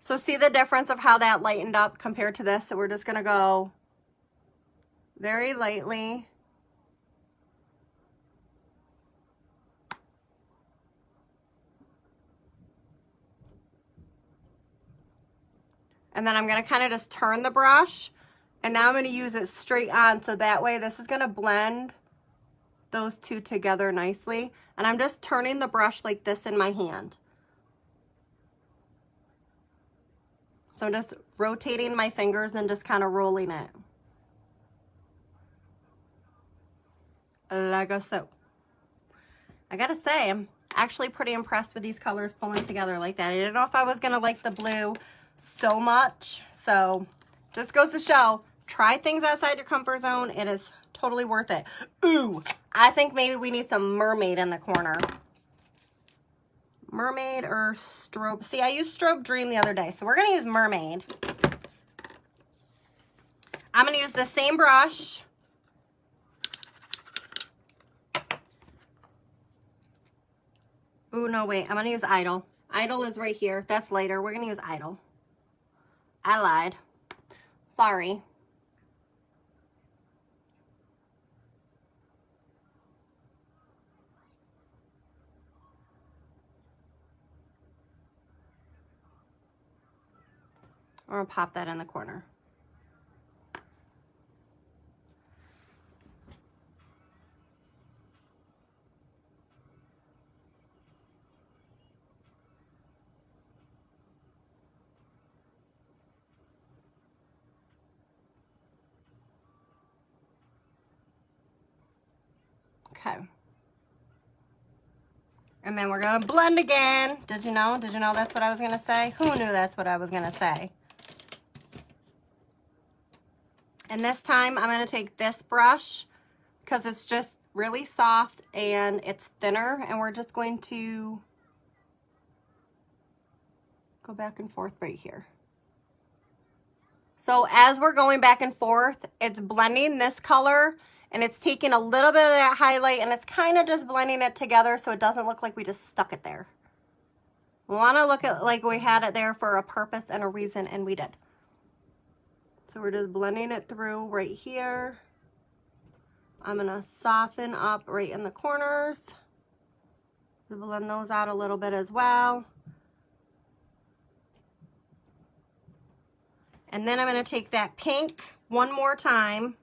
So see the difference of how that lightened up compared to this? So we're just going to go very lightly. And then I'm going to kind of just turn the brush, and now I'm going to use it straight on, so that way this is going to blend those two together nicely. And I'm just turning the brush like this in my hand. So I'm just rotating my fingers and just kind of rolling it. Like so. I gotta say, I'm actually pretty impressed with these colors pulling together like that. I didn't know if I was gonna like the blue so much. So just goes to show, try things outside your comfort zone. It is totally worth it. Ooh, I think maybe we need some mermaid in the corner. Mermaid or strobe. See, I used Strobe Dream the other day, so we're gonna use mermaid. I'm gonna use the same brush. Ooh, no, wait, I'm gonna use Idol. Idol is right here. That's lighter. We're gonna use Idol. I lied. Sorry. Or I'll pop that in the corner. Okay. And then we're gonna blend again. Did you know? Did you know that's what I was gonna say? Who knew that's what I was gonna say? And this time I'm gonna take this brush because it's just really soft and it's thinner, and we're just going to go back and forth right here. So as we're going back and forth, it's blending this color and it's taking a little bit of that highlight and it's kind of just blending it together so it doesn't look like we just stuck it there. We want to look at like we had it there for a purpose and a reason, and we did. So we're just blending it through right here. I'm going to soften up right in the corners. Blend those out a little bit as well. And then I'm going to take that pink one more time.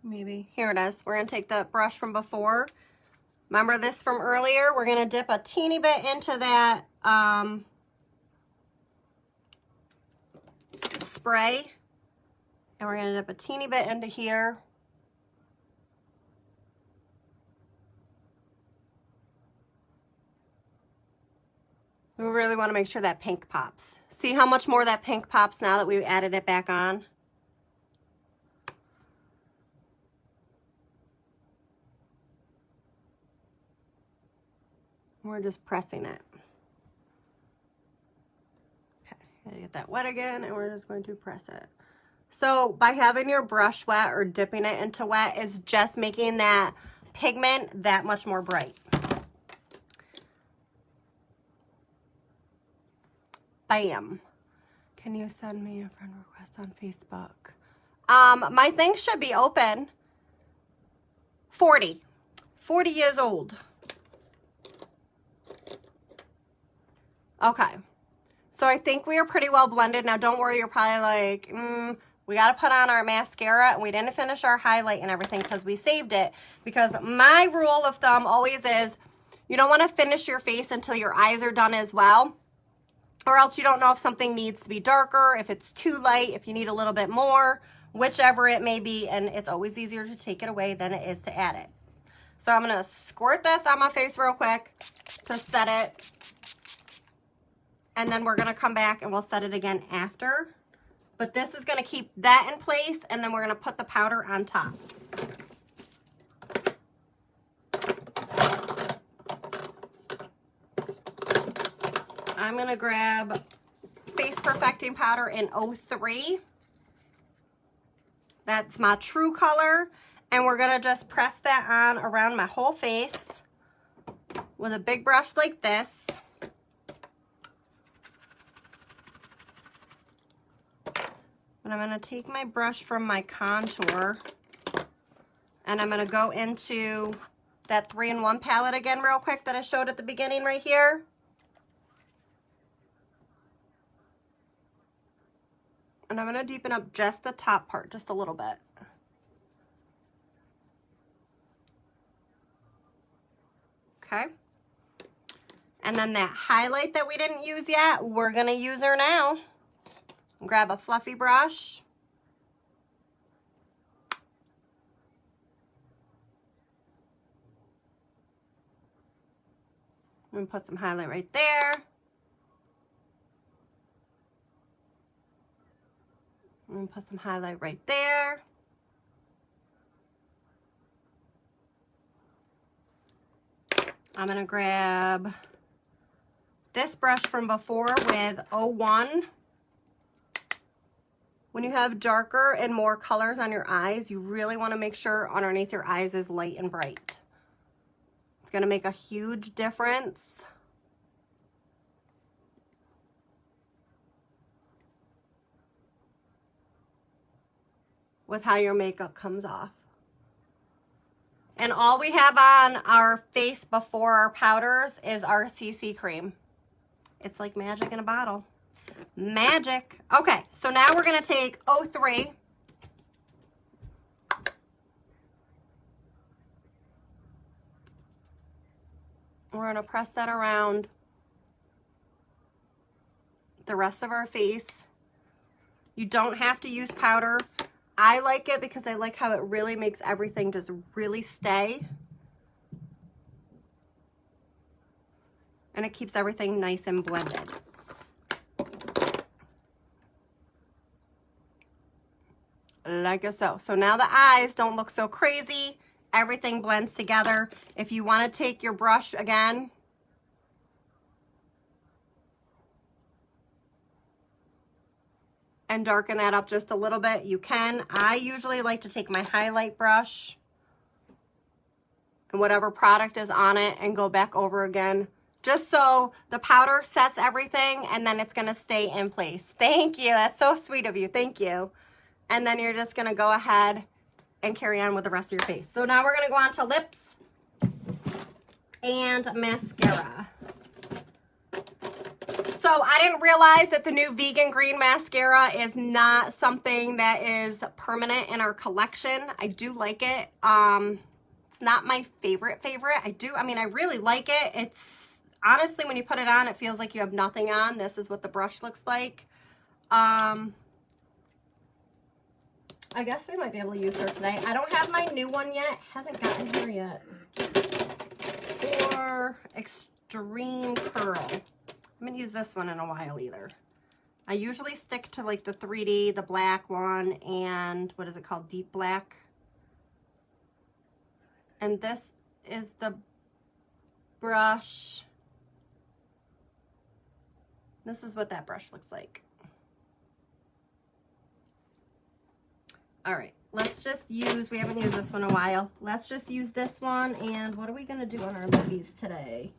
Maybe. Here it is. We're going to take the brush from before. Remember this from earlier? We're going to dip a teeny bit into that spray. And we're going to dip a teeny bit into here. We really want to make sure that pink pops. See how much more that pink pops now that we've added it back on? We're just pressing it. Okay, gotta get that wet again, and we're just going to press it. So by having your brush wet or dipping it into wet is just making that pigment that much more bright. Bam. Can you send me a friend request on Facebook? My thing should be open. 40 years old. Okay. So I think we are pretty well blended. Now don't worry, you're probably like, we got to put on our mascara and we didn't finish our highlight and everything because we saved it. Because my rule of thumb always is you don't want to finish your face until your eyes are done as well. Or else you don't know if something needs to be darker, if it's too light, if you need a little bit more, whichever it may be. And it's always easier to take it away than it is to add it. So I'm going to squirt this on my face real quick to set it. And then we're going to come back and we'll set it again after. But this is going to keep that in place, and then we're going to put the powder on top. I'm going to grab Face Perfecting Powder in 03. That's my true color. And we're going to just press that on around my whole face with a big brush like this. And I'm going to take my brush from my contour and I'm going to go into that 3-in-1 palette again real quick that I showed at the beginning right here. And I'm going to deepen up just the top part, just a little bit. Okay. And then that highlight that we didn't use yet, we're going to use her now. Grab a fluffy brush. I'm going to put some highlight right there. I'm going to put some highlight right there. I'm going to grab this brush from before with 01. When you have darker and more colors on your eyes, you really want to make sure underneath your eyes is light and bright. It's going to make a huge difference. with how your makeup comes off. And all we have on our face before our powders is our CC cream. It's like magic in a bottle. Magic. Okay, so now we're going to take 03. We're going to press that around the rest of our face. You don't have to use powder. I like it because I like how it really makes everything just really stay. And it keeps everything nice and blended. Like so. So now the eyes don't look so crazy. Everything blends together. If you want to take your brush again, and darken that up just a little bit, you can. I usually like to take my highlight brush and whatever product is on it and go back over again, just so the powder sets everything and then it's gonna stay in place. Thank you, that's so sweet of you, thank you. And then you're just gonna go ahead and carry on with the rest of your face. So now we're gonna go on to lips and mascara. So I didn't realize that the new vegan green mascara is not something that is permanent in our collection. I do like it. It's not my favorite. I mean, I really like it. It's honestly, when you put it on, it feels like you have nothing on. This is what the brush looks like. I guess we might be able to use her today. I don't have my new one yet. Hasn't gotten here yet. Or Extreme Curl. I haven't used this one in a while either. I usually stick to like the 3D, the black one, and what is it called? Deep black. And this is the brush. This is what that brush looks like. All right, let's just use, we haven't used this one in a while. Let's just use this one, and what are we gonna do on our lippies today?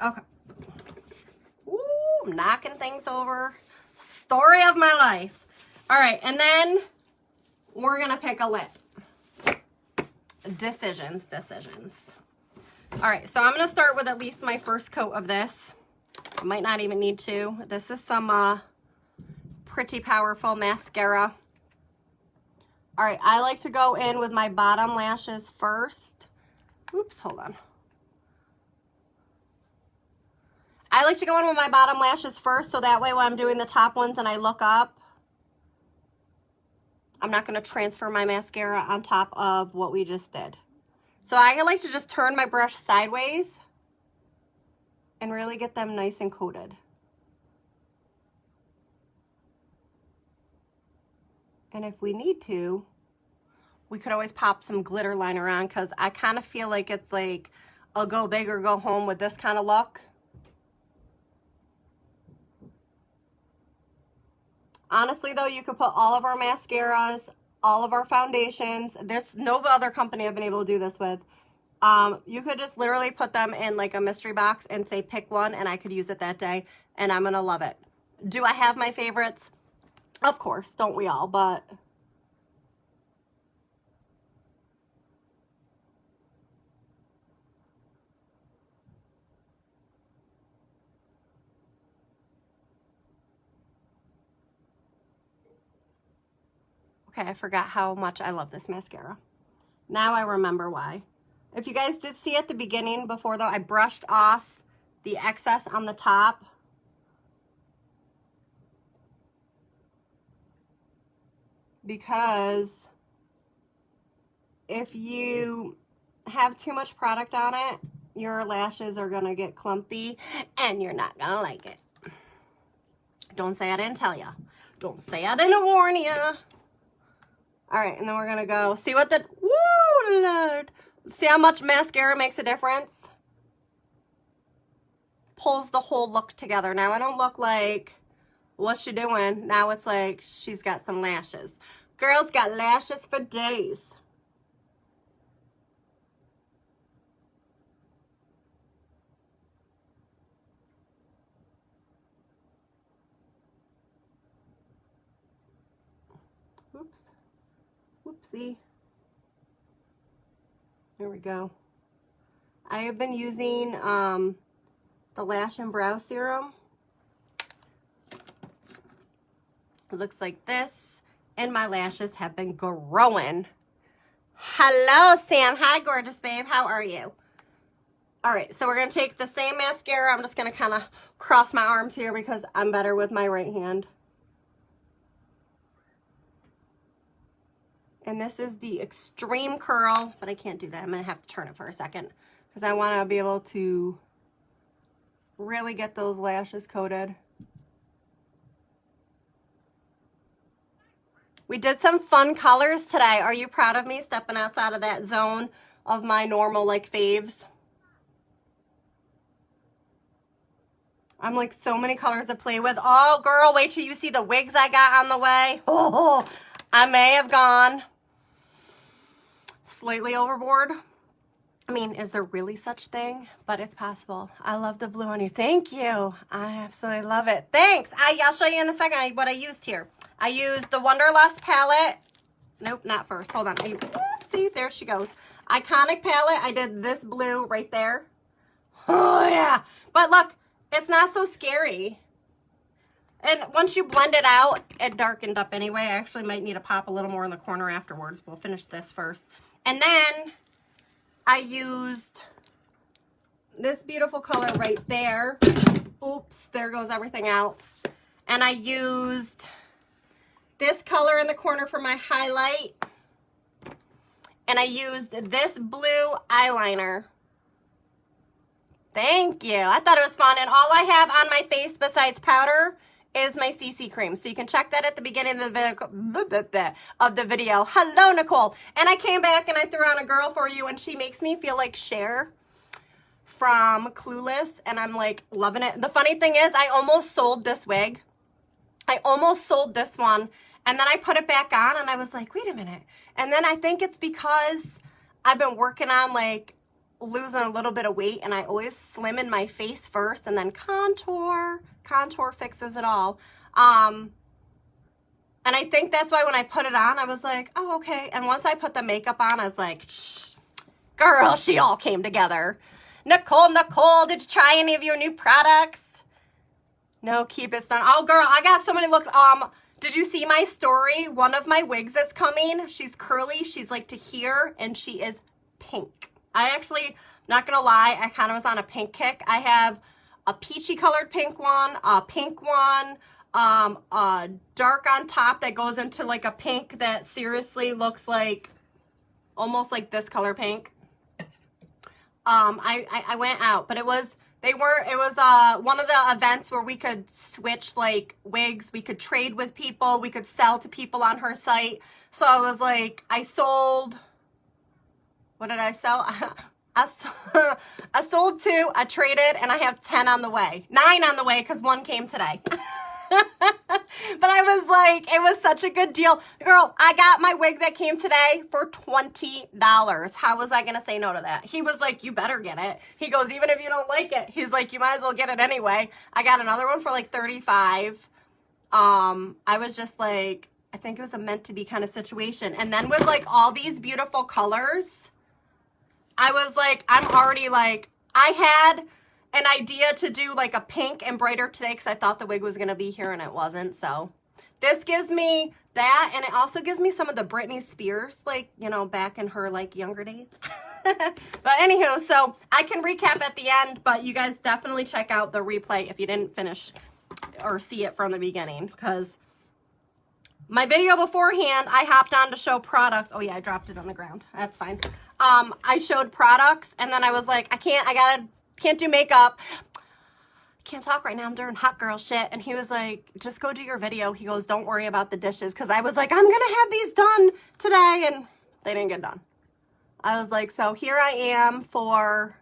Okay. Ooh, I'm knocking things over. Story of my life. All right, and then we're gonna pick a lip. Decisions. All right, so I'm gonna start with at least my first coat of this. I might not even need to. This is some pretty powerful mascara. All right, I like to go in with my bottom lashes first. Oops, hold on. I like to go in with my bottom lashes first, so that way when I'm doing the top ones and I look up, I'm not going to transfer my mascara on top of what we just did. So I like to just turn my brush sideways and really get them nice and coated. And if we need to, we could always pop some glitter liner on, because I kind of feel like it's like a go big or go home with this kind of look. Honestly though, you could put all of our mascaras, all of our foundations, there's no other company I've been able to do this with. You could just literally put them in like a mystery box and say pick one, and I could use it that day, and I'm gonna love it. Do I have my favorites? Of course, don't we all, but okay, I forgot how much I love this mascara. Now I remember why. If you guys did see at the beginning before though, I brushed off the excess on the top. Because if you have too much product on it, your lashes are gonna get clumpy and you're not gonna like it. Don't say I didn't tell you. Don't say I didn't warn you. All right, and then we're gonna go see what the, woo, Lord. See how much mascara makes a difference? Pulls the whole look together. Now I don't look like, what's she doing? Now it's like she's got some lashes. Girl's got lashes for days. Oops. Whoopsie. There we go. I have been using the Lash and Brow Serum. It looks like this, and my lashes have been growing. Hello, Sam. Hi, gorgeous babe. How are you? All right, so we're going to take the same mascara. I'm just going to kind of cross my arms here because I'm better with my right hand. And this is the Extreme Curl, but I can't do that. I'm going to have to turn it for a second because I want to be able to really get those lashes coated. We did some fun colors today. Are you proud of me stepping outside of that zone of my normal like faves? I'm like so many colors to play with. Oh, girl, wait till you see the wigs I got on the way. Oh, I may have gone slightly overboard. I mean, is there really such thing? But it's possible. I love the blue on you. Thank you. I absolutely love it. Thanks. I'll show you in a second what I used here. I used the Wonderlust palette. Nope, not first. Hold on. See, there she goes. Iconic palette. I did this blue right there. Oh, yeah. But look, it's not so scary. And once you blend it out, it darkened up anyway. I actually might need to pop a little more in the corner afterwards. We'll finish this first. And then I used this beautiful color right there. Oops, there goes everything else. And I used this color in the corner for my highlight. And I used this blue eyeliner. Thank you. I thought it was fun. And all I have on my face besides powder is my CC cream. So you can check that at the beginning of the video. Hello, Nicole. And I came back and I threw on a girl for you, and she makes me feel like Cher from Clueless, and I'm like loving it. The funny thing is I almost sold this wig. I almost sold this one, and then I put it back on and I was like, wait a minute. And then I think it's because I've been working on like losing a little bit of weight, and I always slim in my face first and then contour. Contour fixes it all. And I think that's why when I put it on, I was like, oh, okay. And once I put the makeup on, I was like, shh, girl, she all came together. Nicole, did you try any of your new products? No, keep it done. Oh, girl, I got so many looks. Did you see my story? One of my wigs that's coming, she's curly. She's like to here, and she is pink. I actually, not going to lie, I kind of was on a pink kick. I have a peachy colored pink one, a pink one, a dark on top that goes into like a pink that seriously looks like almost like this color pink. I went out, but it was one of the events where we could switch like wigs, we could trade with people, we could sell to people on her site. So I was like, I sold, what did I sell? I sold 2, I traded, and I have 10 on the way. 9 on the way because 1 came today. But I was like, it was such a good deal. Girl, I got my wig that came today for $20. How was I going to say no to that? He was like, you better get it. He goes, even if you don't like it. He's like, you might as well get it anyway. I got another one for like $35. I was just like, I think it was a meant to be kind of situation. And then with like all these beautiful colors, I was like, I'm already like, I had an idea to do like a pink and brighter today because I thought the wig was going to be here and it wasn't. So this gives me that, and it also gives me some of the Britney Spears, like, you know, back in her like younger days. But anywho, so I can recap at the end, but you guys definitely check out the replay if you didn't finish or see it from the beginning, because my video beforehand, I hopped on to show products. Oh yeah, I dropped it on the ground. That's fine. I showed products, and then I was like, can't do makeup. Can't talk right now. I'm doing hot girl shit. And he was like, just go do your video. He goes, don't worry about the dishes. Because I was like, I'm going to have these done today. And they didn't get done. I was like, so here I am for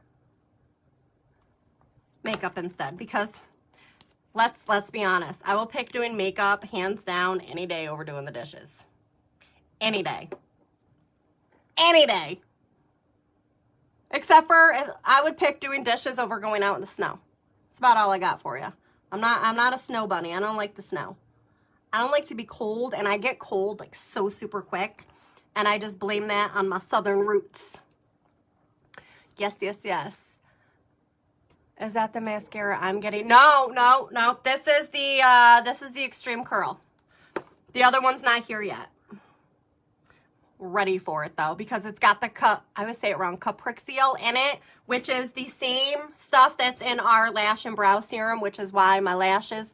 makeup instead. Because let's be honest. I will pick doing makeup hands down any day over doing the dishes. Any day. Any day. Except for I would pick doing dishes over going out in the snow. That's about all I got for you. I'm not a snow bunny. I don't like the snow. I don't like to be cold, and I get cold like so super quick, and I just blame that on my southern roots. Yes, yes, yes. Is that the mascara I'm getting? No, no, no. This is the Extreme Curl. The other one's not here yet. Ready for it though, because it's got the I always say it wrong, Capriccial in it, which is the same stuff that's in our lash and brow serum, which is why my lashes,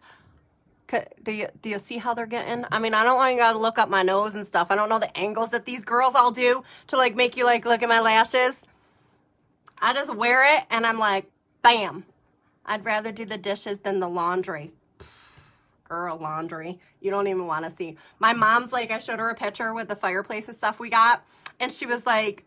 do you see how they're getting? I mean, I don't want you to look up my nose and stuff. I don't know the angles that these girls all do to like make you like look at my lashes. I just wear it and I'm like, bam. I'd rather do the dishes than the laundry. Girl, laundry. You don't even want to see. My mom's like, I showed her a picture with the fireplace and stuff we got, and she was like,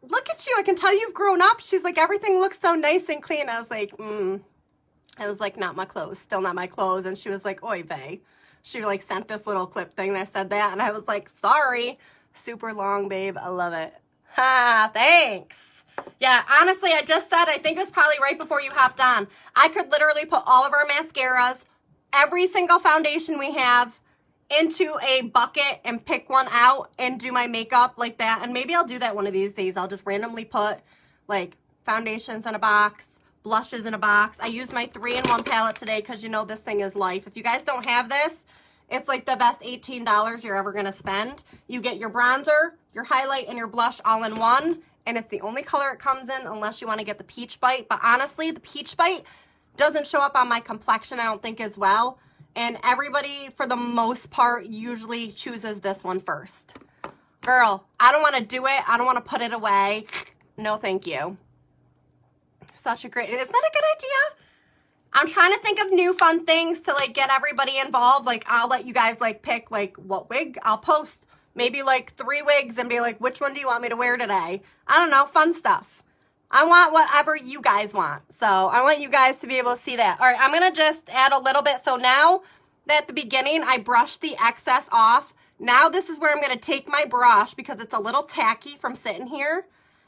look at you. I can tell you've grown up. She's like, everything looks so nice and clean. I was like, I was like, not my clothes. Still not my clothes. And she was like, oy vey. She like sent this little clip thing that said that, and I was like, sorry. Super long, babe. I love it. Ha, thanks. Yeah, honestly, I just said, I think it was probably right before you hopped on. I could literally put all of our mascaras, every single foundation we have, into a bucket and pick one out and do my makeup like that. And maybe I'll do that one of these days. I'll just randomly put like foundations in a box, blushes in a box. I used my 3-in-1 palette today because you know this thing is life. If you guys don't have this, it's like the best $18 you're ever going to spend. You get your bronzer, your highlight, and your blush all in one. And it's the only color it comes in unless you want to get the Peach Bite. But honestly, the Peach Bite doesn't show up on my complexion, I don't think, as well. And everybody, for the most part, usually chooses this one first. Girl, I don't want to do it. I don't want to put it away. No, thank you. Such a great, isn't that a good idea? I'm trying to think of new fun things to like get everybody involved. Like I'll let you guys like pick like what wig. I'll post maybe like 3 wigs and be like, which one do you want me to wear today? I don't know, fun stuff. I want whatever you guys want. So I want you guys to be able to see that. All right, I'm going to just add a little bit. So now that at the beginning, I brushed the excess off. Now this is where I'm going to take my brush because it's a little tacky from sitting here.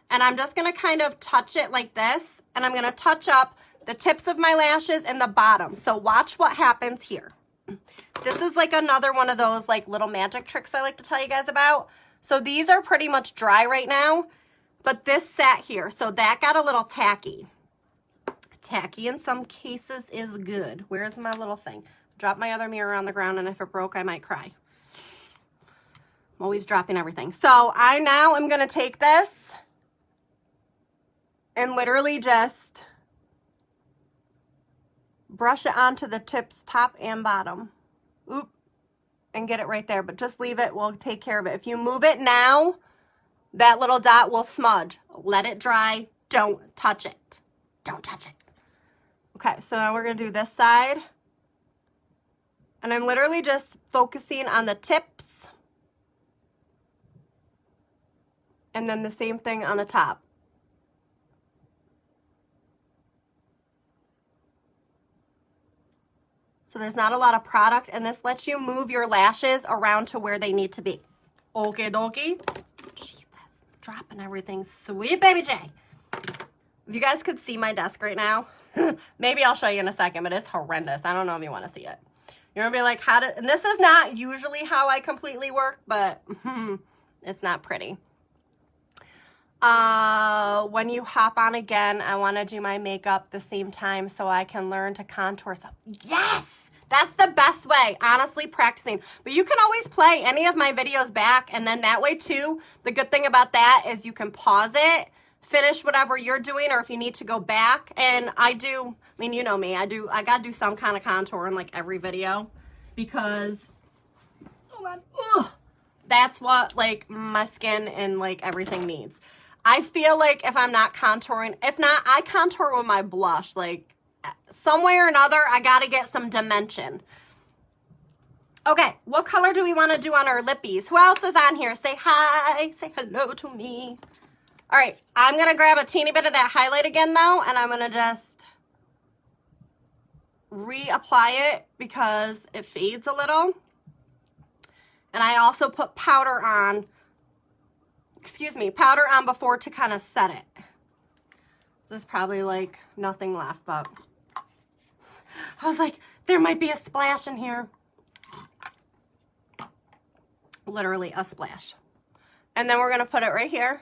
And I'm just going to kind of touch it like this. And I'm going to touch up the tips of my lashes and the bottom. So watch what happens here. This is like another one of those like little magic tricks I like to tell you guys about. So these are pretty much dry right now. But this sat here, so that got a little tacky. Tacky in some cases is good. Where's my little thing? Drop my other mirror on the ground, and if it broke, I might cry. I'm always dropping everything. So I now am going to take this and literally just brush it onto the tips, top and bottom. Oop. And get it right there, but just leave it. We'll take care of it. If you move it now, that little dot will smudge. Let it dry. Don't touch it. Don't touch it. Okay, so now we're going to do this side. And I'm literally just focusing on the tips. And then the same thing on the top. So there's not a lot of product, and this lets you move your lashes around to where they need to be. Okie dokie. Dropping everything. Sweet baby J. If you guys could see my desk right now, maybe I'll show you in a second, but it's horrendous. I don't know if you want to see it. You're going to be like, and this is not usually how I completely work, but it's not pretty. When you hop on again, I want to do my makeup the same time so I can learn to contour stuff. Yes! That's the best way, honestly, practicing. But you can always play any of my videos back, and then that way, too, the good thing about that is you can pause it, finish whatever you're doing, or if you need to go back. And I mean, you know me, I got to do some kind of contour in, like, every video because, that's what, like, my skin and, like, everything needs. I feel like if I'm not contouring, if not, I contour with my blush, like, some way or another, I got to get some dimension. Okay, what color do we want to do on our lippies? Who else is on here? Say hi, say hello to me. All right, I'm going to grab a teeny bit of that highlight again, though, and I'm going to just reapply it because it fades a little. And I also put powder on, powder on before to kind of set it. There's probably like nothing left, but I was like, there might be a splash in here. Literally a splash. And then we're going to put it right here.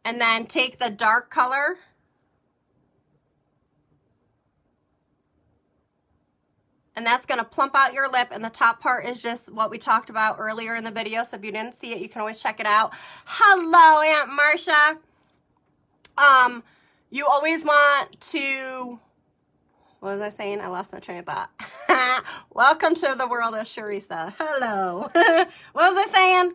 And then take the dark color and that's going to plump out your lip, and the top part is just what we talked about earlier in the video. So if you didn't see it, you can always check it out. Hello, Aunt Marcia. You always want to, what was I saying? I lost my train of thought. Welcome to the world of Sharisa. Hello. What was I saying?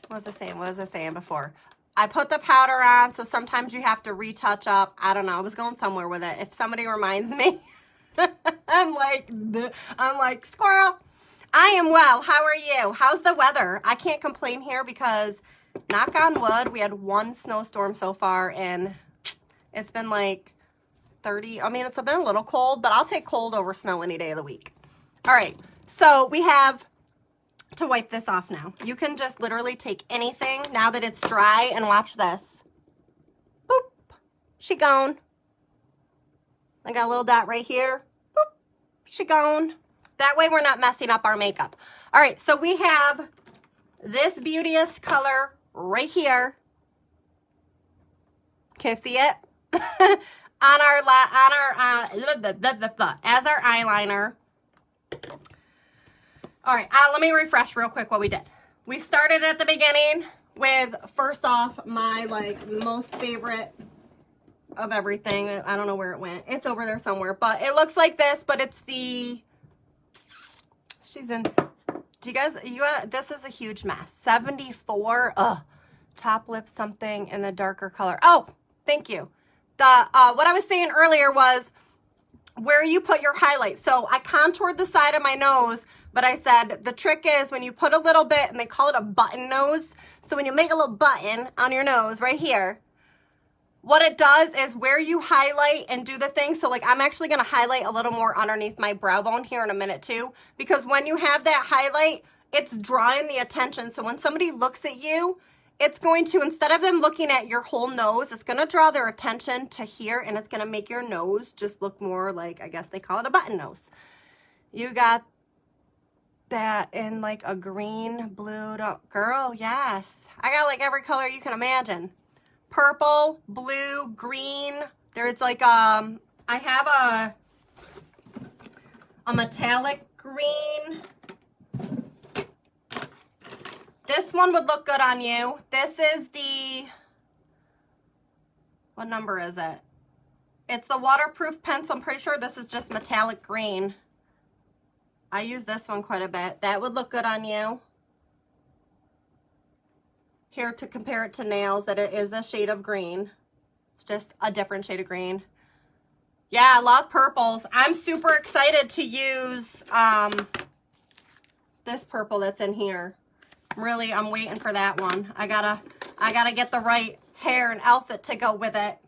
What was I saying before? I put the powder on, so sometimes you have to retouch up. I don't know. I was going somewhere with it. If somebody reminds me, I'm like, squirrel. I am well. How are you? How's the weather? I can't complain here because, knock on wood, we had one snowstorm so far, and it's been like 30. I mean, it's been a little cold, but I'll take cold over snow any day of the week. All right, so we have to wipe this off now. You can just literally take anything now that it's dry, and watch this. Boop. She gone. I got a little dot right here. Boop. She gone. That way we're not messing up our makeup. All right, so we have this beauteous color right here. Can you see it? As our eyeliner. All right, let me refresh real quick what we did. We started at the beginning with, first off, my most favorite of everything. I don't know where it went. It's over there somewhere, but it looks like this, but it's the, do you guys, this is a huge mess. 74, top lip something in the darker color. Oh, thank you. What I was saying earlier was where you put your highlight. So I contoured the side of my nose, but I said the trick is when you put a little bit, and they call it a button nose. So when you make a little button on your nose right here, what it does is where you highlight and do the thing. So I'm actually going to highlight a little more underneath my brow bone here in a minute too, because when you have that highlight, it's drawing the attention. So when somebody looks at you, it's going to, instead of them looking at your whole nose, it's going to draw their attention to here, and it's going to make your nose just look more like, I guess they call it a button nose. You got that in a green, blue, girl, yes. I got every color you can imagine. Purple, blue, green. There's I have a metallic green. This one would look good on you. This is the, what number is it? It's the waterproof pencil. I'm pretty sure this is just metallic green. I use this one quite a bit. That would look good on you. Here to compare it to nails, that it is a shade of green. It's just a different shade of green. Yeah, I love purples. I'm super excited to use this purple that's in here. Really, I'm waiting for that one. I gotta get the right hair and outfit to go with it.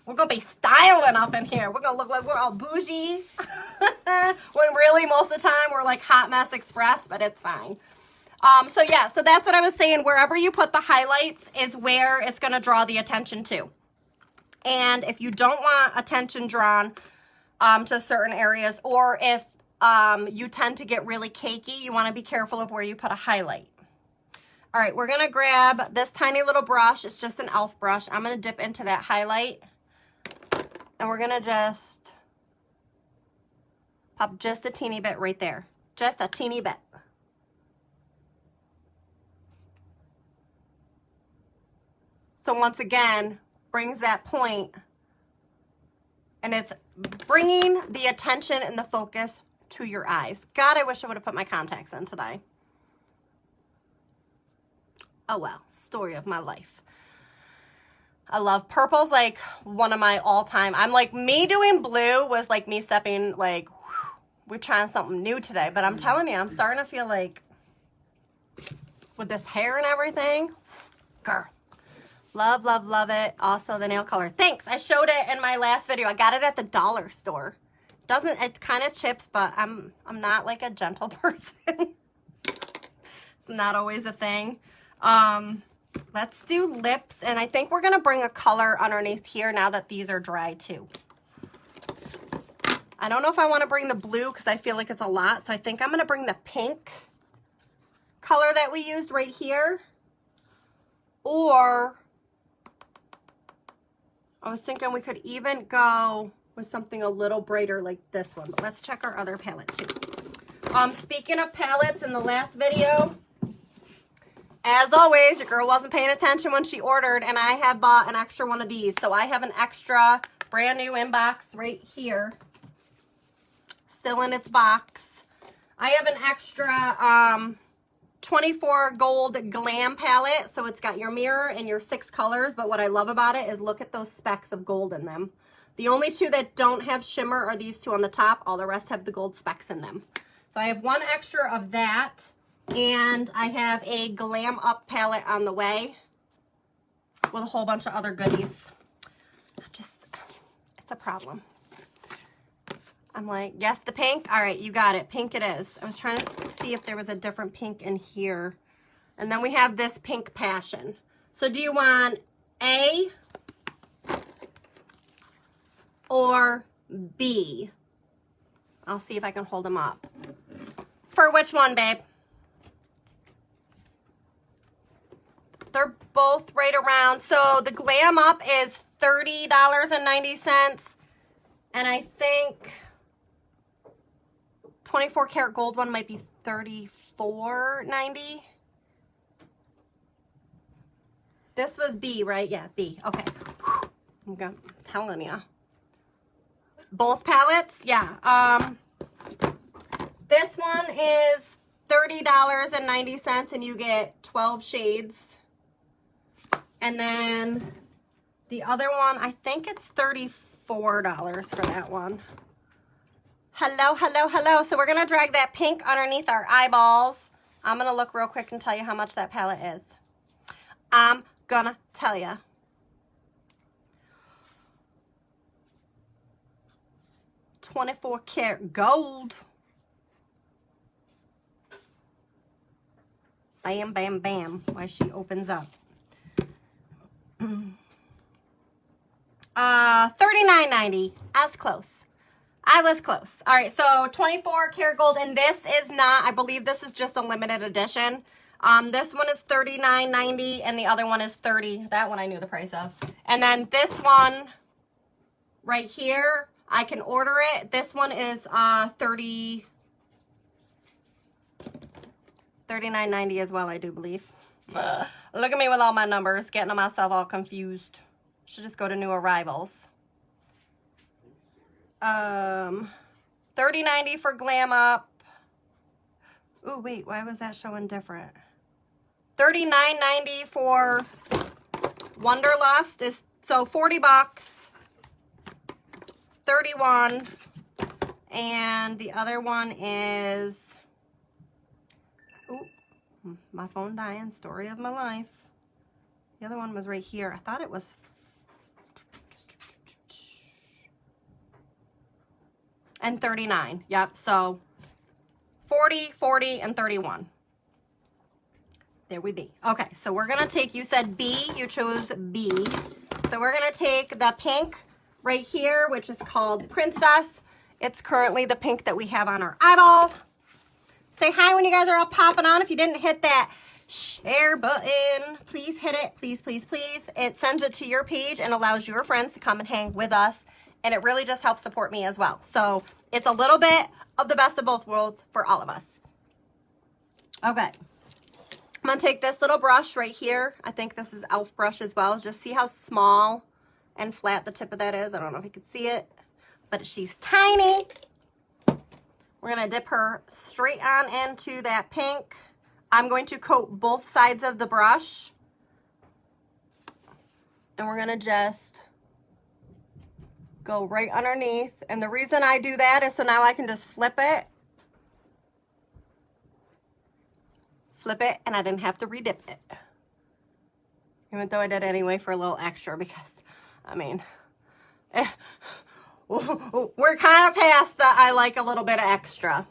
We're gonna be styling up in here. We're gonna look like we're all bougie. When really most of the time we're Hot Mess Express, but it's fine. So yeah, so that's what I was saying. Wherever you put the highlights is where it's gonna draw the attention to. And if you don't want attention drawn to certain areas, or if you tend to get really cakey, you wanna be careful of where you put a highlight. All right, we're gonna grab this tiny little brush. It's just an e.l.f. brush. I'm gonna dip into that highlight, and we're gonna just pop just a teeny bit right there. Just a teeny bit. So once again, brings that point, and it's bringing the attention and the focus to your eyes. God, I wish I would have put my contacts in today. Oh well, story of my life. I love purple's one of my all-time. I'm me doing blue was me stepping we're trying something new today, but I'm telling you, I'm starting to feel with this hair and everything, girl. Love, love, love it. Also the nail color. Thanks. I showed it in my last video. I got it at the dollar store. It kind of chips, but I'm not a gentle person. It's not always a thing. let's do lips, and I think we're gonna bring a color underneath here now that these are dry too. I don't know if I wanna bring the blue because I feel like it's a lot, so I think I'm gonna bring the pink color that we used right here, or I was thinking we could even go with something a little brighter like this one, but let's check our other palette too. Speaking of palettes, in the last video, as always, your girl wasn't paying attention when she ordered, and I have bought an extra one of these. So I have an extra brand new inbox right here, still in its box. I have an extra 24 gold glam palette, so it's got your mirror and your 6 colors, but what I love about it is look at those specks of gold in them. The only 2 that don't have shimmer are these 2 on the top. All the rest have the gold specks in them. So I have 1 extra of that, and I have a Glam Up palette on the way with a whole bunch of other goodies. It's a problem. I'm like, yes, the pink. All right, you got it. Pink it is. I was trying to see if there was a different pink in here. And then we have this pink passion. So do you want A or B? I'll see if I can hold them up. For which one, babe? They're both right around. So the Glam Up is $30.90. And I think 24 karat gold one might be $34.90. This was B, right? Yeah, B. Okay. I'm telling you. Both palettes? Yeah. This one is $30.90 and you get 12 shades. And then the other one, I think it's $34 for that one. Hello, hello, hello. So we're going to drag that pink underneath our eyeballs. I'm going to look real quick and tell you how much that palette is. I'm going to tell you. $24 karat gold. Bam, bam, bam. Why she opens up. $39.90. I was close. I was close. All right, so 24 karat gold, and this is not, I believe this is just a limited edition. This one is $39.90, and the other one is $30. That one I knew the price of. And then this one right here, I can order it. This one is $39.90 as well, I do believe. Look at me with all my numbers, getting myself all confused. Should just go to new arrivals. $30.90 for Glam Up. Oh, wait, why was that showing different? $39.90 for Wonderlust is, so 40 bucks. 31. And the other one is, oh, my phone dying, story of my life. The other one was right here. I thought it was and 39. Yep, so 40, 40, and 31. There we be. Okay, so we're gonna take, you said B, you chose B. So we're gonna take the pink right here, which is called Princess. It's currently the pink that we have on our eyeball. Say hi when you guys are all popping on. If you didn't hit that share button, please hit it, please, please, please. It sends it to your page and allows your friends to come and hang with us. And it really just helps support me as well. So it's a little bit of the best of both worlds for all of us. Okay. I'm going to take this little brush right here. I think this is e.l.f. brush as well. Just see how small and flat the tip of that is. I don't know if you can see it, but she's tiny. We're going to dip her straight on into that pink. I'm going to coat both sides of the brush. And we're going to just go right underneath. And the reason I do that is so now I can just flip it. Flip it, and I didn't have to redip it. Even though I did anyway for a little extra because, I mean, we're kind of past the I like a little bit of extra.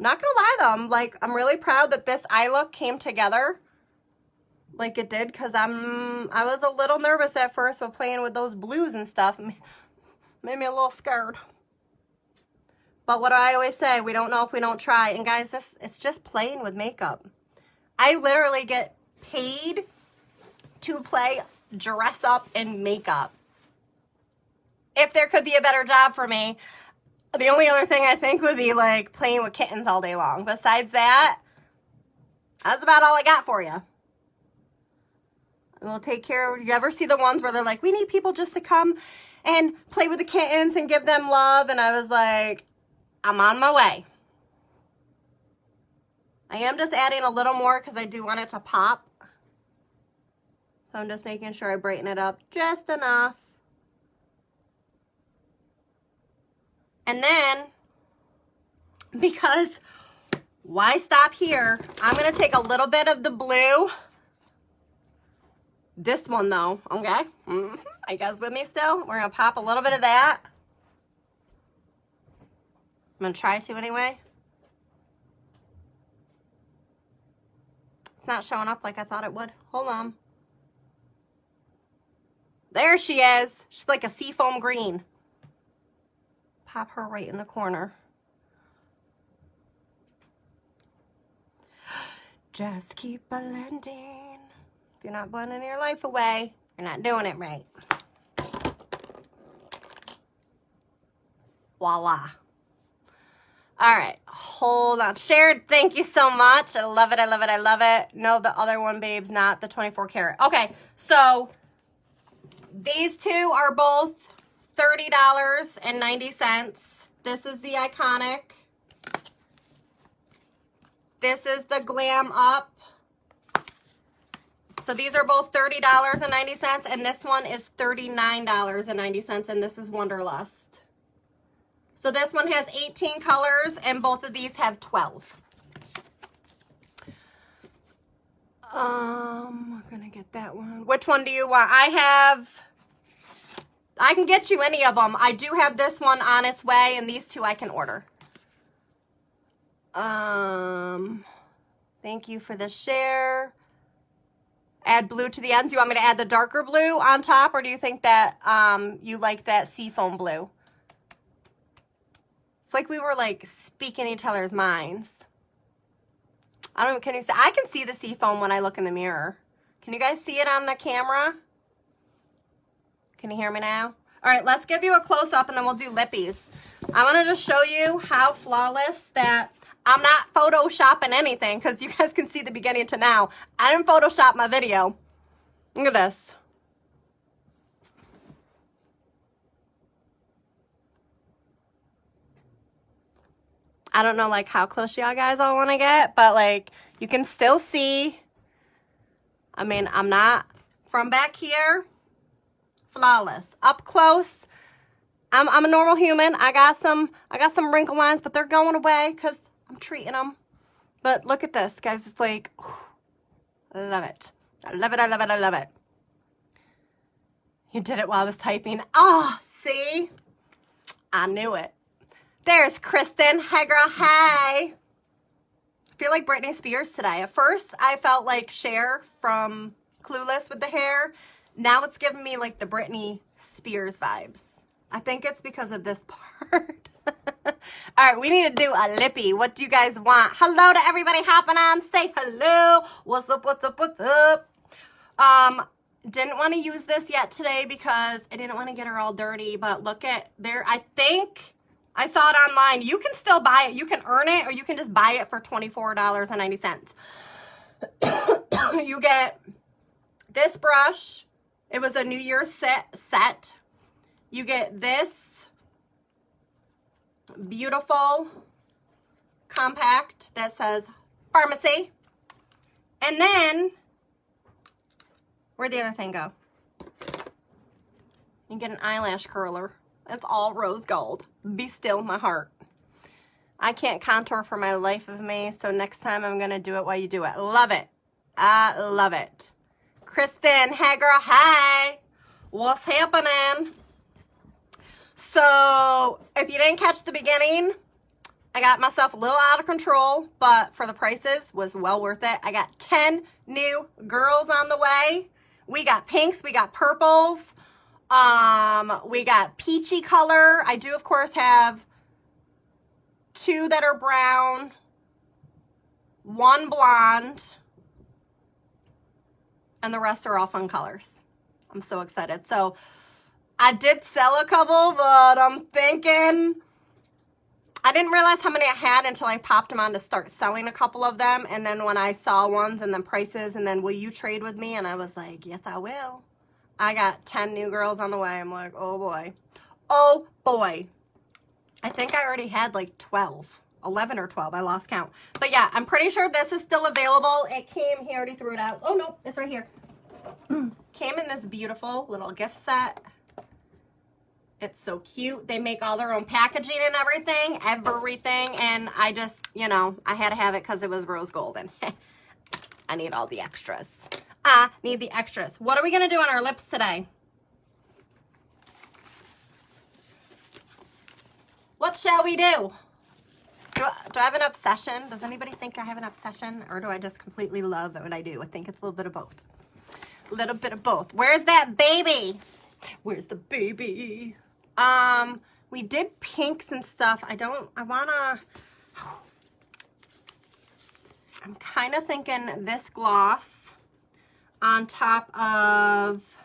not gonna lie though, I'm really proud that this eye look came together like it did, because I was a little nervous at first with playing with those blues and stuff. Made me a little scared. But what do I always say? We don't know if we don't try. And guys, it's just playing with makeup. I literally get paid to dress up in makeup. If there could be a better job for me, the only other thing I think would be like playing with kittens all day long. Besides that, that's about all I got for you. We'll take care of, you ever see the ones where they're like, we need people just to come and play with the kittens and give them love? And I was like, I'm on my way. I am just adding a little more because I do want it to pop. So I'm just making sure I brighten it up just enough. And then, because why stop here, I'm going to take a little bit of the blue. This one though, okay? Are you guys with me still? We're going to pop a little bit of that. I'm going to try to anyway. It's not showing up like I thought it would. Hold on. There she is. She's like a seafoam green. Pop her right in the corner. Just keep blending. If you're not blending your life away, you're not doing it right. Voila. All right, hold on. Shared, thank you so much. I love it, I love it, I love it. No, the other one, babes, not the 24 karat. Okay, so these two are both $30.90. This is the Iconic. This is the Glam Up. So these are both $30.90, and this one is $39.90, and this is Wonderlust. So this one has 18 colors, and both of these have 12. We're gonna get that one. Which one do you want? I can get you any of them. I do have this one on its way, and these two I can order. Thank you for the share. Add blue to the ends. Do you want me to add the darker blue on top, or do you think that you like that seafoam blue? It's like we were like speaking each other's minds. I don't know, can you see? I can see the seafoam when I look in the mirror. Can you guys see it on the camera? Can you hear me now? All right, let's give you a close-up and then we'll do lippies. I want to just show you how flawless that I'm not photoshopping anything, because you guys can see the beginning to now. I didn't Photoshop my video. Look at this. I don't know like how close y'all guys all want to get, but like you can still see. I mean, I'm not from back here. Flawless. Up close, I'm a normal human. I got some wrinkle lines, but they're going away because I'm treating them. But look at this, guys. It's like, I love it. I love it, I love it, I love it. You did it while I was typing. Oh, see? I knew it. There's Kristen. Hey, girl. Hey. I feel like Britney Spears today. At first, I felt like Cher from Clueless with the hair. Now it's giving me like the Britney Spears vibes. I think it's because of this part. All right, we need to do a lippy. What do you guys want? Hello to everybody hopping on. Say hello. What's up, what's up, what's up? Didn't want to use this yet today because I didn't want to get her all dirty. But look at there. I think I saw it online. You can still buy it. You can earn it, or you can just buy it for $24.90. You get this brush. It was a New Year's set. You get this beautiful compact that says Farmasi. And then, where'd the other thing go? You get an eyelash curler. It's all rose gold. Be still, my heart. I can't contour for my life of me, so next time I'm going to do it while you do it. Love it. I love it. Kristen, hey girl, hey. What's happening? So, if you didn't catch the beginning, I got myself a little out of control, but for the prices, was well worth it. I got 10 new girls on the way. We got pinks, we got purples, we got peachy color. I do, of course, have 2 that are brown, 1 blonde, and the rest are all fun colors. I'm so excited. So I did sell a couple, but I'm thinking, I didn't realize how many I had until I popped them on to start selling a couple of them. And then when I saw ones and then prices and then, will you trade with me? And I was like, yes, I will. I got 10 new girls on the way. I'm like, oh boy. Oh boy. I think I already had like 12, 11 or 12. I lost count. But yeah, I'm pretty sure this is still available. It came, he already threw it out. Oh no, it's right here. Came in this beautiful little gift set. It's so cute. They make all their own packaging and everything. And I just, you know, I had to have it because it was rose gold. And I need all the extras. I need the extras. What are we going to do on our lips today? What shall we do? Do I have an obsession? Does anybody think I have an obsession? Or do I just completely love what I do? I think it's a little bit of both. A little bit of both. Where's that baby? Where's the baby? We did pinks and stuff. I'm kind of thinking this gloss on top of,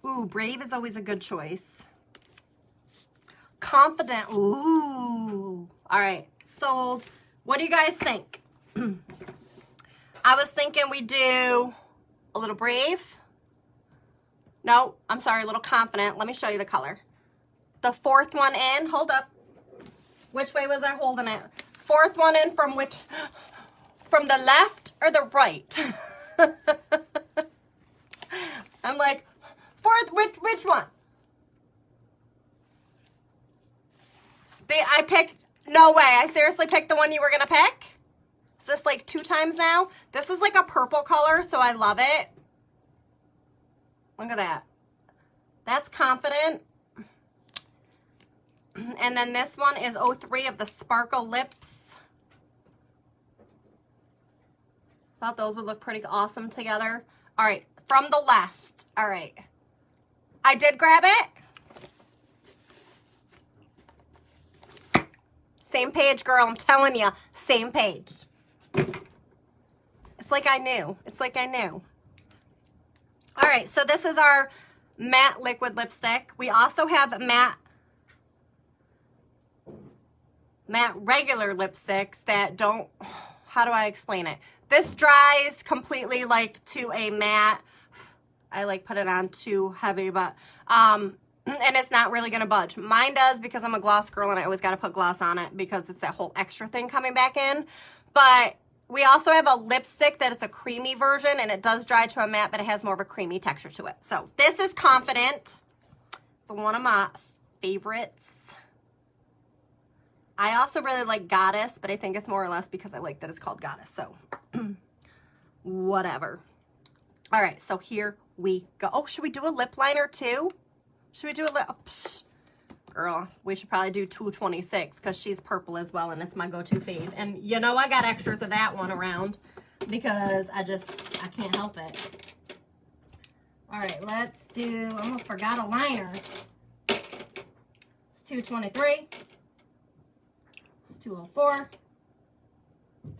ooh, Brave is always a good choice. Confident, ooh. All right, sold. What do you guys think? I was thinking we do a little Brave. No, I'm sorry, a little Confident. Let me show you the color. The 4th one in, hold up. Which way was I holding it? 4th one in from which, from the left or the right? I'm like, 4th, which one? I picked, no way, I seriously picked the one you were gonna pick? Is this like 2 times now? This is like a purple color, so I love it. Look at that. That's Confident. And then this one is 03 of the Sparkle Lips. Thought those would look pretty awesome together. All right, from the left. All right. I did grab it. Same page, girl. I'm telling you. Same page. It's like I knew. It's like I knew. All right, so this is our matte liquid lipstick. We also have matte regular lipsticks that don't, how do I explain it? This dries completely like to a matte. I like put it on too heavy, but, and it's not really gonna budge. Mine does because I'm a gloss girl and I always gotta put gloss on it because it's that whole extra thing coming back in. But we also have a lipstick that is a creamy version and it does dry to a matte, but it has more of a creamy texture to it. So this is Confident. It's one of my favorites. I also really like Goddess, but I think it's more or less because I like that it's called Goddess. So whatever. All right, so here we go. Oh, should we do a lip liner too? Should we do a lip? Oh, girl, we should probably do 226 because she's purple as well and it's my go-to fave. And you know I got extras of that one around because I can't help it. All right, let's do, almost forgot a liner. It's 223. It's 204.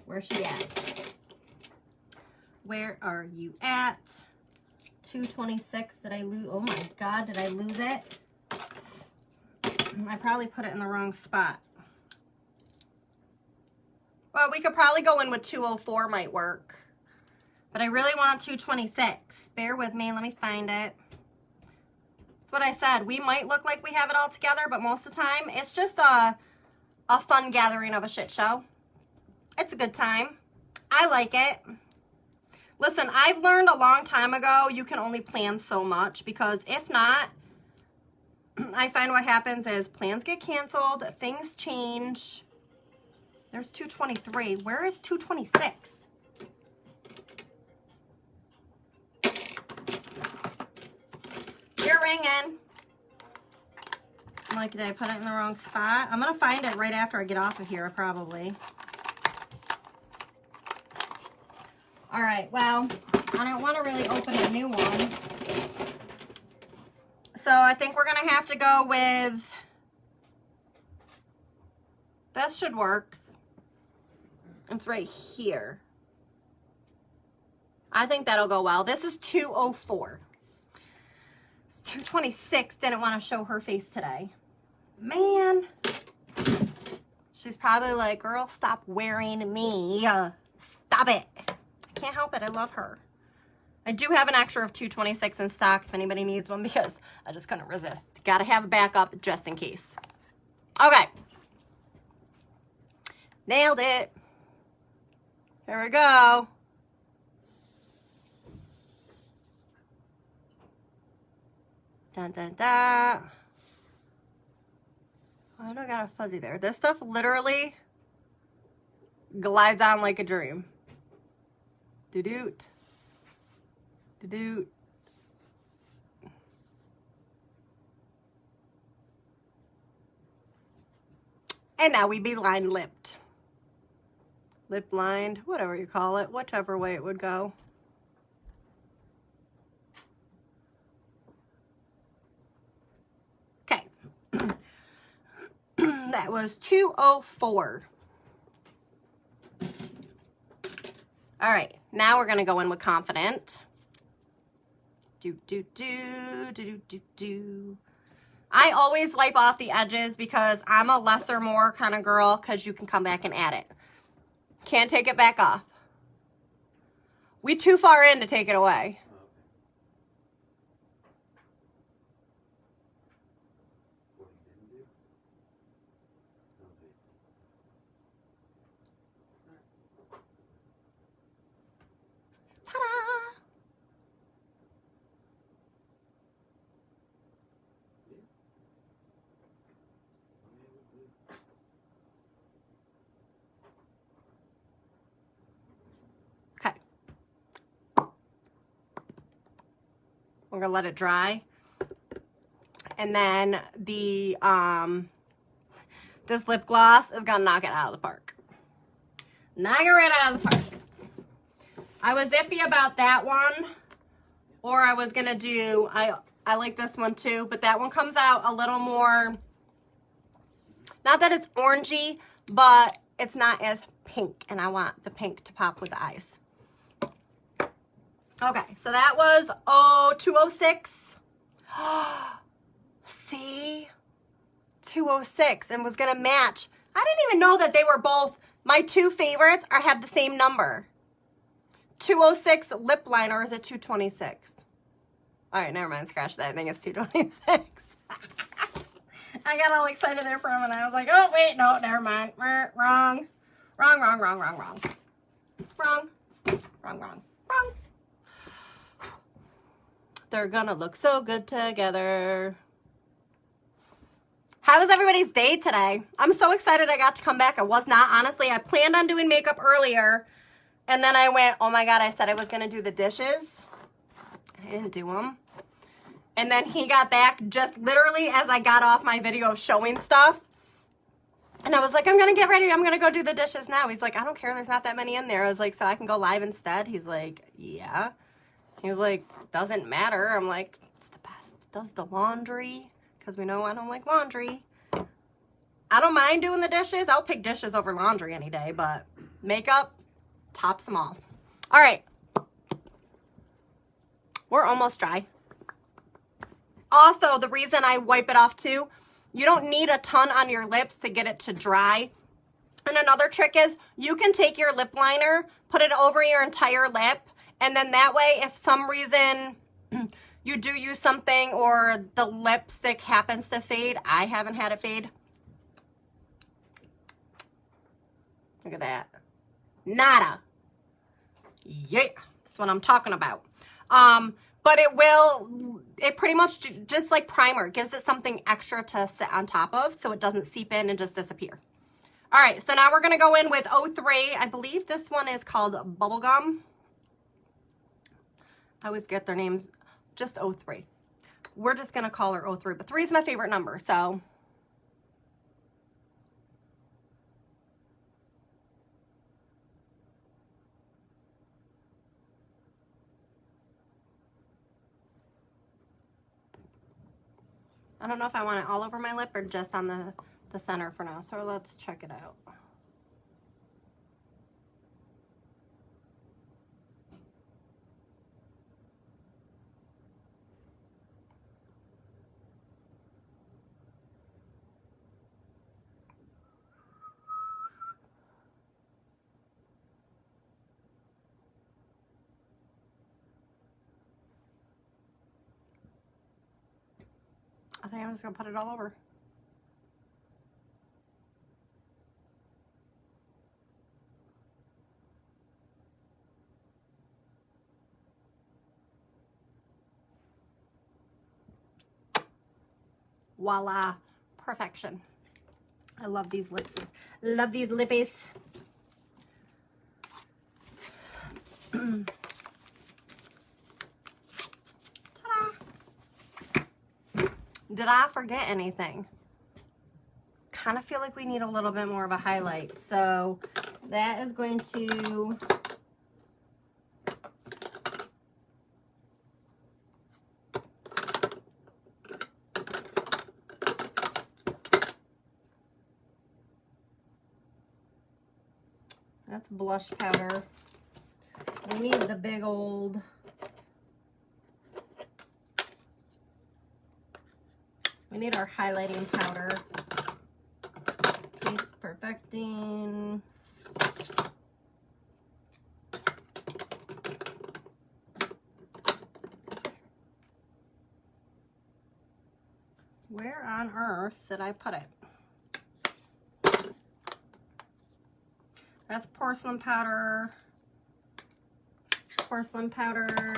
Where's she at? Where are you at? 226, did I lose? Oh my God, did I lose it? I probably put it in the wrong spot. Well, we could probably go in with 204 might work. But I really want 226. Bear with me, let me find it. That's what I said. We might look like we have it all together, but most of the time, it's just a fun gathering of a shit show. It's a good time. I like it. Listen, I've learned a long time ago, you can only plan so much because if not, I find what happens is plans get canceled, things change. There's 223. Where is 226? You're ringing. I'm like, did I put it in the wrong spot? I'm gonna find it right after I get off of here, probably. All right, well, I don't want to really open a new one. So I think we're gonna have to go with, this should work. It's right here. I think that'll go well. This is 204. It's 226, didn't want to show her face today. Man. She's probably like, girl, stop wearing me. Stop it. I can't help it. I love her. I do have an extra of 226 in stock if anybody needs one because I just couldn't resist. Gotta have a backup just in case. Okay. Nailed it. Here we go. Dun, dun, dun. Why do I got a fuzzy there? This stuff literally glides on like a dream. Do-doot. Do-doot. And now we be line-lipped. Lip-lined, whatever you call it, whichever way it would go. Okay. That was 204. All right, now we're gonna go in with Confident. Do. I always wipe off the edges because I'm a lesser more kind of girl because you can come back and add it. Can't take it back off. We too far in to take it away. Ta-da! Okay. We're gonna let it dry. And then the this lip gloss is gonna knock it out of the park. Knock it right out of the park. I was iffy about that one, or I was gonna do, I like this one too, but that one comes out a little more, not that it's orangey, but it's not as pink, and I want the pink to pop with the eyes. Okay, so that was 206. See? 206, and was gonna match. I didn't even know that they were both, my two favorites have the same number. 206 lip liner, or is it 226? All right, never mind, scratch that. I think it's 226. I got all excited there for a minute. I was like, oh, wait, no, never mind. Wrong. They're gonna look so good together. How was everybody's day today? I'm so excited I got to come back. I was not, honestly. I planned on doing makeup earlier, and then I went, oh my God, I said I was gonna do the dishes. I didn't do them. And then he got back just literally as I got off my video of showing stuff. And I was like, I'm gonna get ready. I'm gonna go do the dishes now. He's like, I don't care. There's not that many in there. I was like, so I can go live instead? He's like, yeah. He was like, doesn't matter. I'm like, it's the best. Does the laundry, because we know I don't like laundry. I don't mind doing the dishes. I'll pick dishes over laundry any day, but makeup tops them all. All right. We're almost dry. Also, the reason I wipe it off too, you don't need a ton on your lips to get it to dry. And another trick is you can take your lip liner, put it over your entire lip, and then that way, if some reason you do use something or the lipstick happens to fade, I haven't had it fade. Look at that. Nada. Yeah, that's what I'm talking about. But it pretty much just like primer, gives it something extra to sit on top of so it doesn't seep in and just disappear. All right, so now we're gonna go in with 03. I believe this one is called Bubblegum. I always get their names, just 03. We're just gonna call her 03, but 3 is my favorite number, so I don't know if I want it all over my lip or just on the center for now. So let's check it out. I think I'm just gonna put it all over. Voila, perfection. I love these lips. Love these lippies. Ta-da! Did I forget anything? Kind of feel like we need a little bit more of a highlight. So that is going to that's blush powder. We need the big old we need our highlighting powder. Face Perfecting. Where on earth did I put it? That's porcelain powder. Porcelain powder.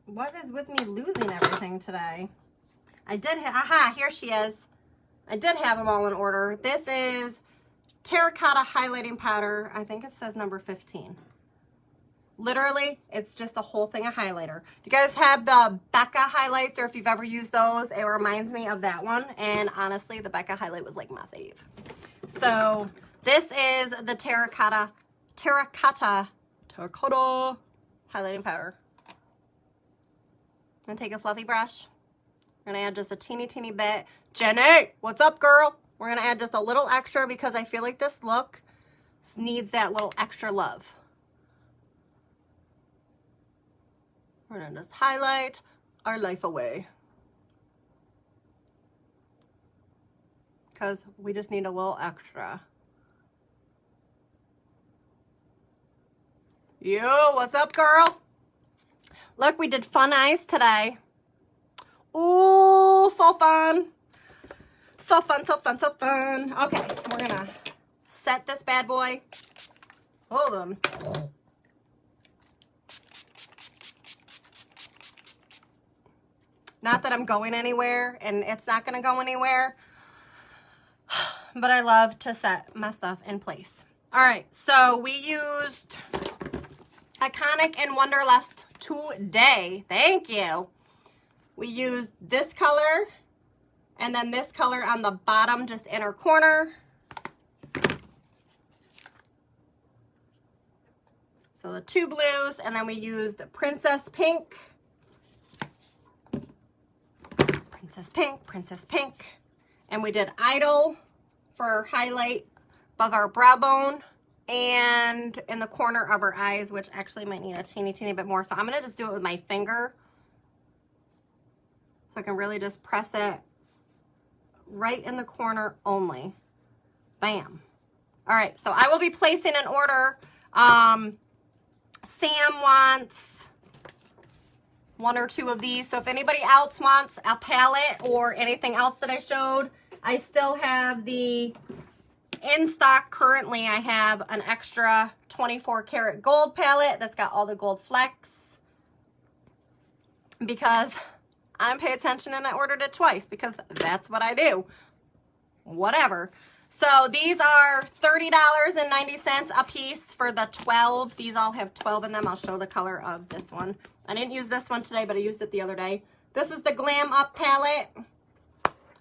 What is with me losing everything today? I did have, aha, here she is. I did have them all in order. This is terracotta highlighting powder. I think it says number 15. Literally, it's just a whole thing of highlighter. You guys have the Becca highlights, or if you've ever used those, it reminds me of that one. And honestly, the Becca highlight was like my fave. So this is the terracotta highlighting powder. I'm gonna take a fluffy brush. I'm gonna add just a teeny bit. Jenny, what's up, girl? We're gonna add just a little extra because I feel like this look needs that little extra love. We're gonna just highlight our life away. Because we just need a little extra. Yo, what's up, girl? Look, we did fun eyes today. Ooh, so fun. So fun, so fun, so fun. Okay, we're gonna set this bad boy. Hold on. Not that I'm going anywhere, and it's not gonna go anywhere, but I love to set my stuff in place. All right, so we used Iconic and Wonderlust today. Thank you. We used this color and then this color on the bottom, just inner corner. So the two blues, and then we used Princess Pink. Princess Pink. And we did Idol for highlight above our brow bone and in the corner of our eyes, which actually might need a teeny bit more. So I'm gonna just do it with my finger. So I can really just press it right in the corner only. Bam. All right, so I will be placing an order. Sam wants 1 or 2 of these. So if anybody else wants a palette or anything else that I showed, I still have the in stock currently. I have an extra 24 karat gold palette that's got all the gold flecks because I pay attention and I ordered it twice because that's what I do. Whatever. So these are $30.90 a piece for the 12. These all have 12 in them. I'll show the color of this one. I didn't use this one today, but I used it the other day. This is the Glam Up palette.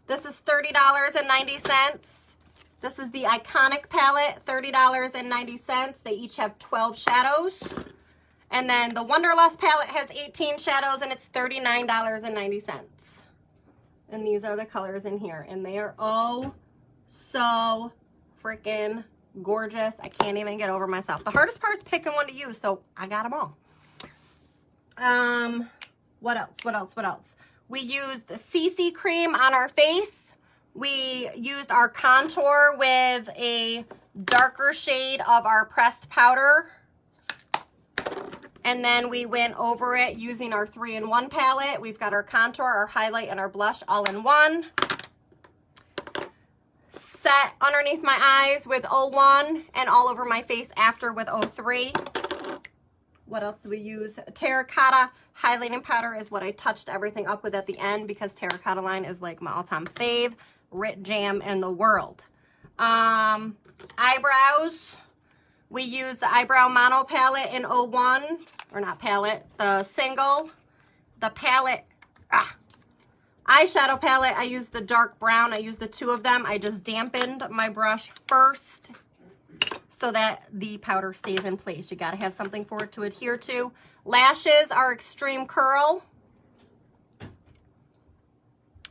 This is $30.90. This is the Iconic palette, $30.90. They each have 12 shadows. And then the Wonderlust palette has 18 shadows and it's $39.90. And these are the colors in here. And they are oh so freaking gorgeous. I can't even get over myself. The hardest part is picking one to use, so I got them all. What else? We used CC cream on our face. We used our contour with a darker shade of our pressed powder. And then we went over it using our 3-in-1 palette. We've got our contour, our highlight, and our blush all in one. Set underneath my eyes with 01 and all over my face after with 03. What else do we use? Terracotta highlighting powder is what I touched everything up with at the end because Terracotta line is like my all-time fave Rit jam in the world. Eyebrows. We used the eyebrow mono palette in 01, or not palette, the single. The palette, eyeshadow palette, I used the dark brown. I used the two of them. I just dampened my brush first so that the powder stays in place. You got to have something for it to adhere to. Lashes are Extreme Curl.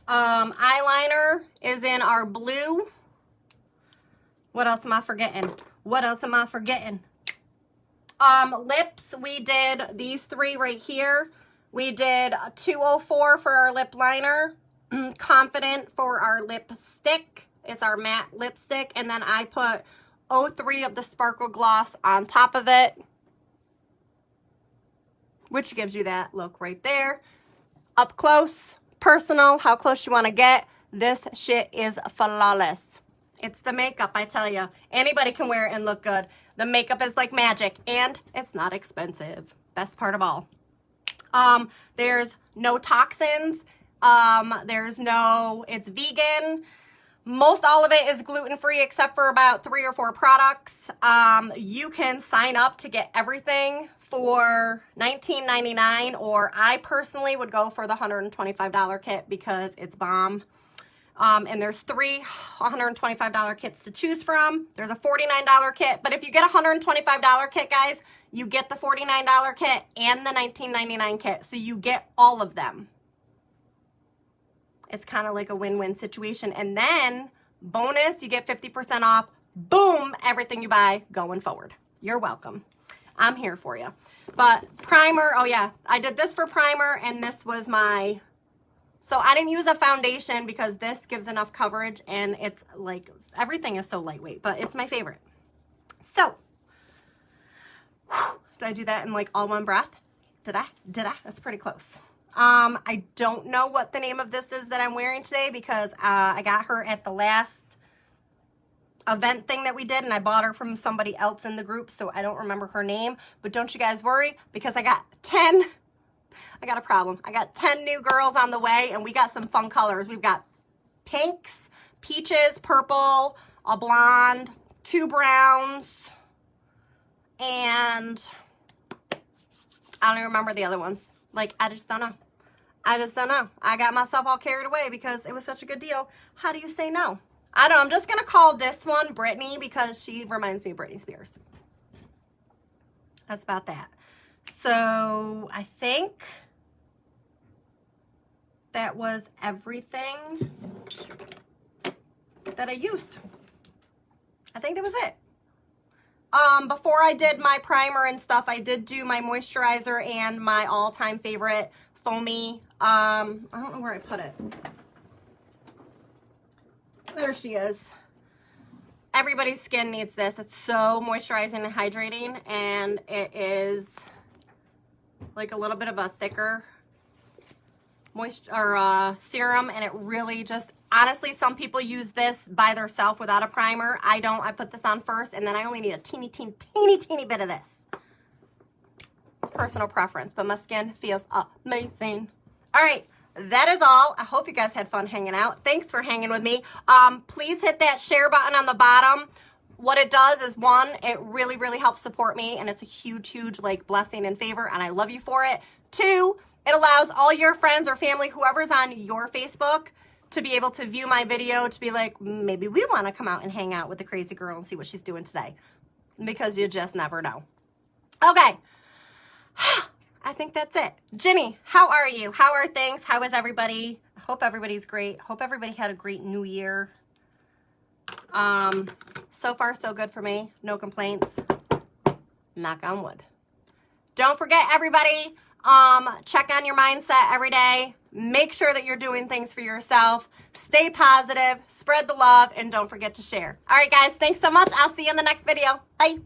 Eyeliner is in our blue. What else am I forgetting? Lips, we did these three right here. We did 204 for our lip liner, Confident for our lipstick. It's our matte lipstick. And then I put 03 of the Sparkle Gloss on top of it, which gives you that look right there. Up close, personal, how close you want to get. This shit is flawless. It's the makeup, I tell you. Anybody can wear it and look good. The makeup is like magic, and it's not expensive. Best part of all. There's no toxins. It's vegan. Most all of it is gluten-free except for about 3 or 4 products. You can sign up to get everything for $19.99, or I personally would go for the $125 kit because it's bomb. And there's 3 $125 kits to choose from. There's a $49 kit, but if you get a $125 kit, guys, you get the $49 kit and the $19.99 kit, so you get all of them. It's kind of like a win-win situation. And then, bonus, you get 50% off. Boom, everything you buy going forward. You're welcome. I'm here for you. But primer, oh yeah, I did this for primer, and this was my... So I didn't use a foundation because this gives enough coverage, and it's like, everything is so lightweight, but it's my favorite. So, did I do that in like all one breath? Did I? That's pretty close. I don't know what the name of this is that I'm wearing today because I got her at the last event thing that we did, and I bought her from somebody else in the group, so I don't remember her name. But don't you guys worry, because I got a problem. I got 10 new girls on the way, and we got some fun colors. We've got pinks, peaches, purple, a blonde, 2 browns, and I don't even remember the other ones. Like, I just don't know. I got myself all carried away because it was such a good deal. How do you say no? I don't know. I'm just going to call this one Brittany because she reminds me of Britney Spears. That's about that. So I think that was everything that I used. I think that was it. Before I did my primer and stuff, I did do my moisturizer and my all-time favorite foamy, I don't know where I put it. There she is. Everybody's skin needs this. It's so moisturizing and hydrating, and it is like a little bit of a thicker serum, and it really just, honestly, some people use this by themselves without a primer. I don't. I put this on first, and then I only need a teeny bit of this. It's personal preference, but my skin feels amazing. All right, that is all. I hope you guys had fun hanging out. Thanks for hanging with me. Please hit that share button on the bottom. What it does is, 1, it really helps support me, and it's a huge like blessing and favor, and I love you for it. 2, it allows all your friends or family, whoever's on your Facebook, to be able to view my video, to be like, maybe we want to come out and hang out with the crazy girl and see what she's doing today, because you just never know. Okay. I think that's it. Ginny, how are you? How are things? How is everybody? I hope everybody's great. Hope everybody had a great new year. So far, so good for me. No complaints. Knock on wood. Don't forget, everybody, check on your mindset every day. Make sure that you're doing things for yourself. Stay positive, spread the love, and don't forget to share. All right, guys, thanks so much. I'll see you in the next video. Bye.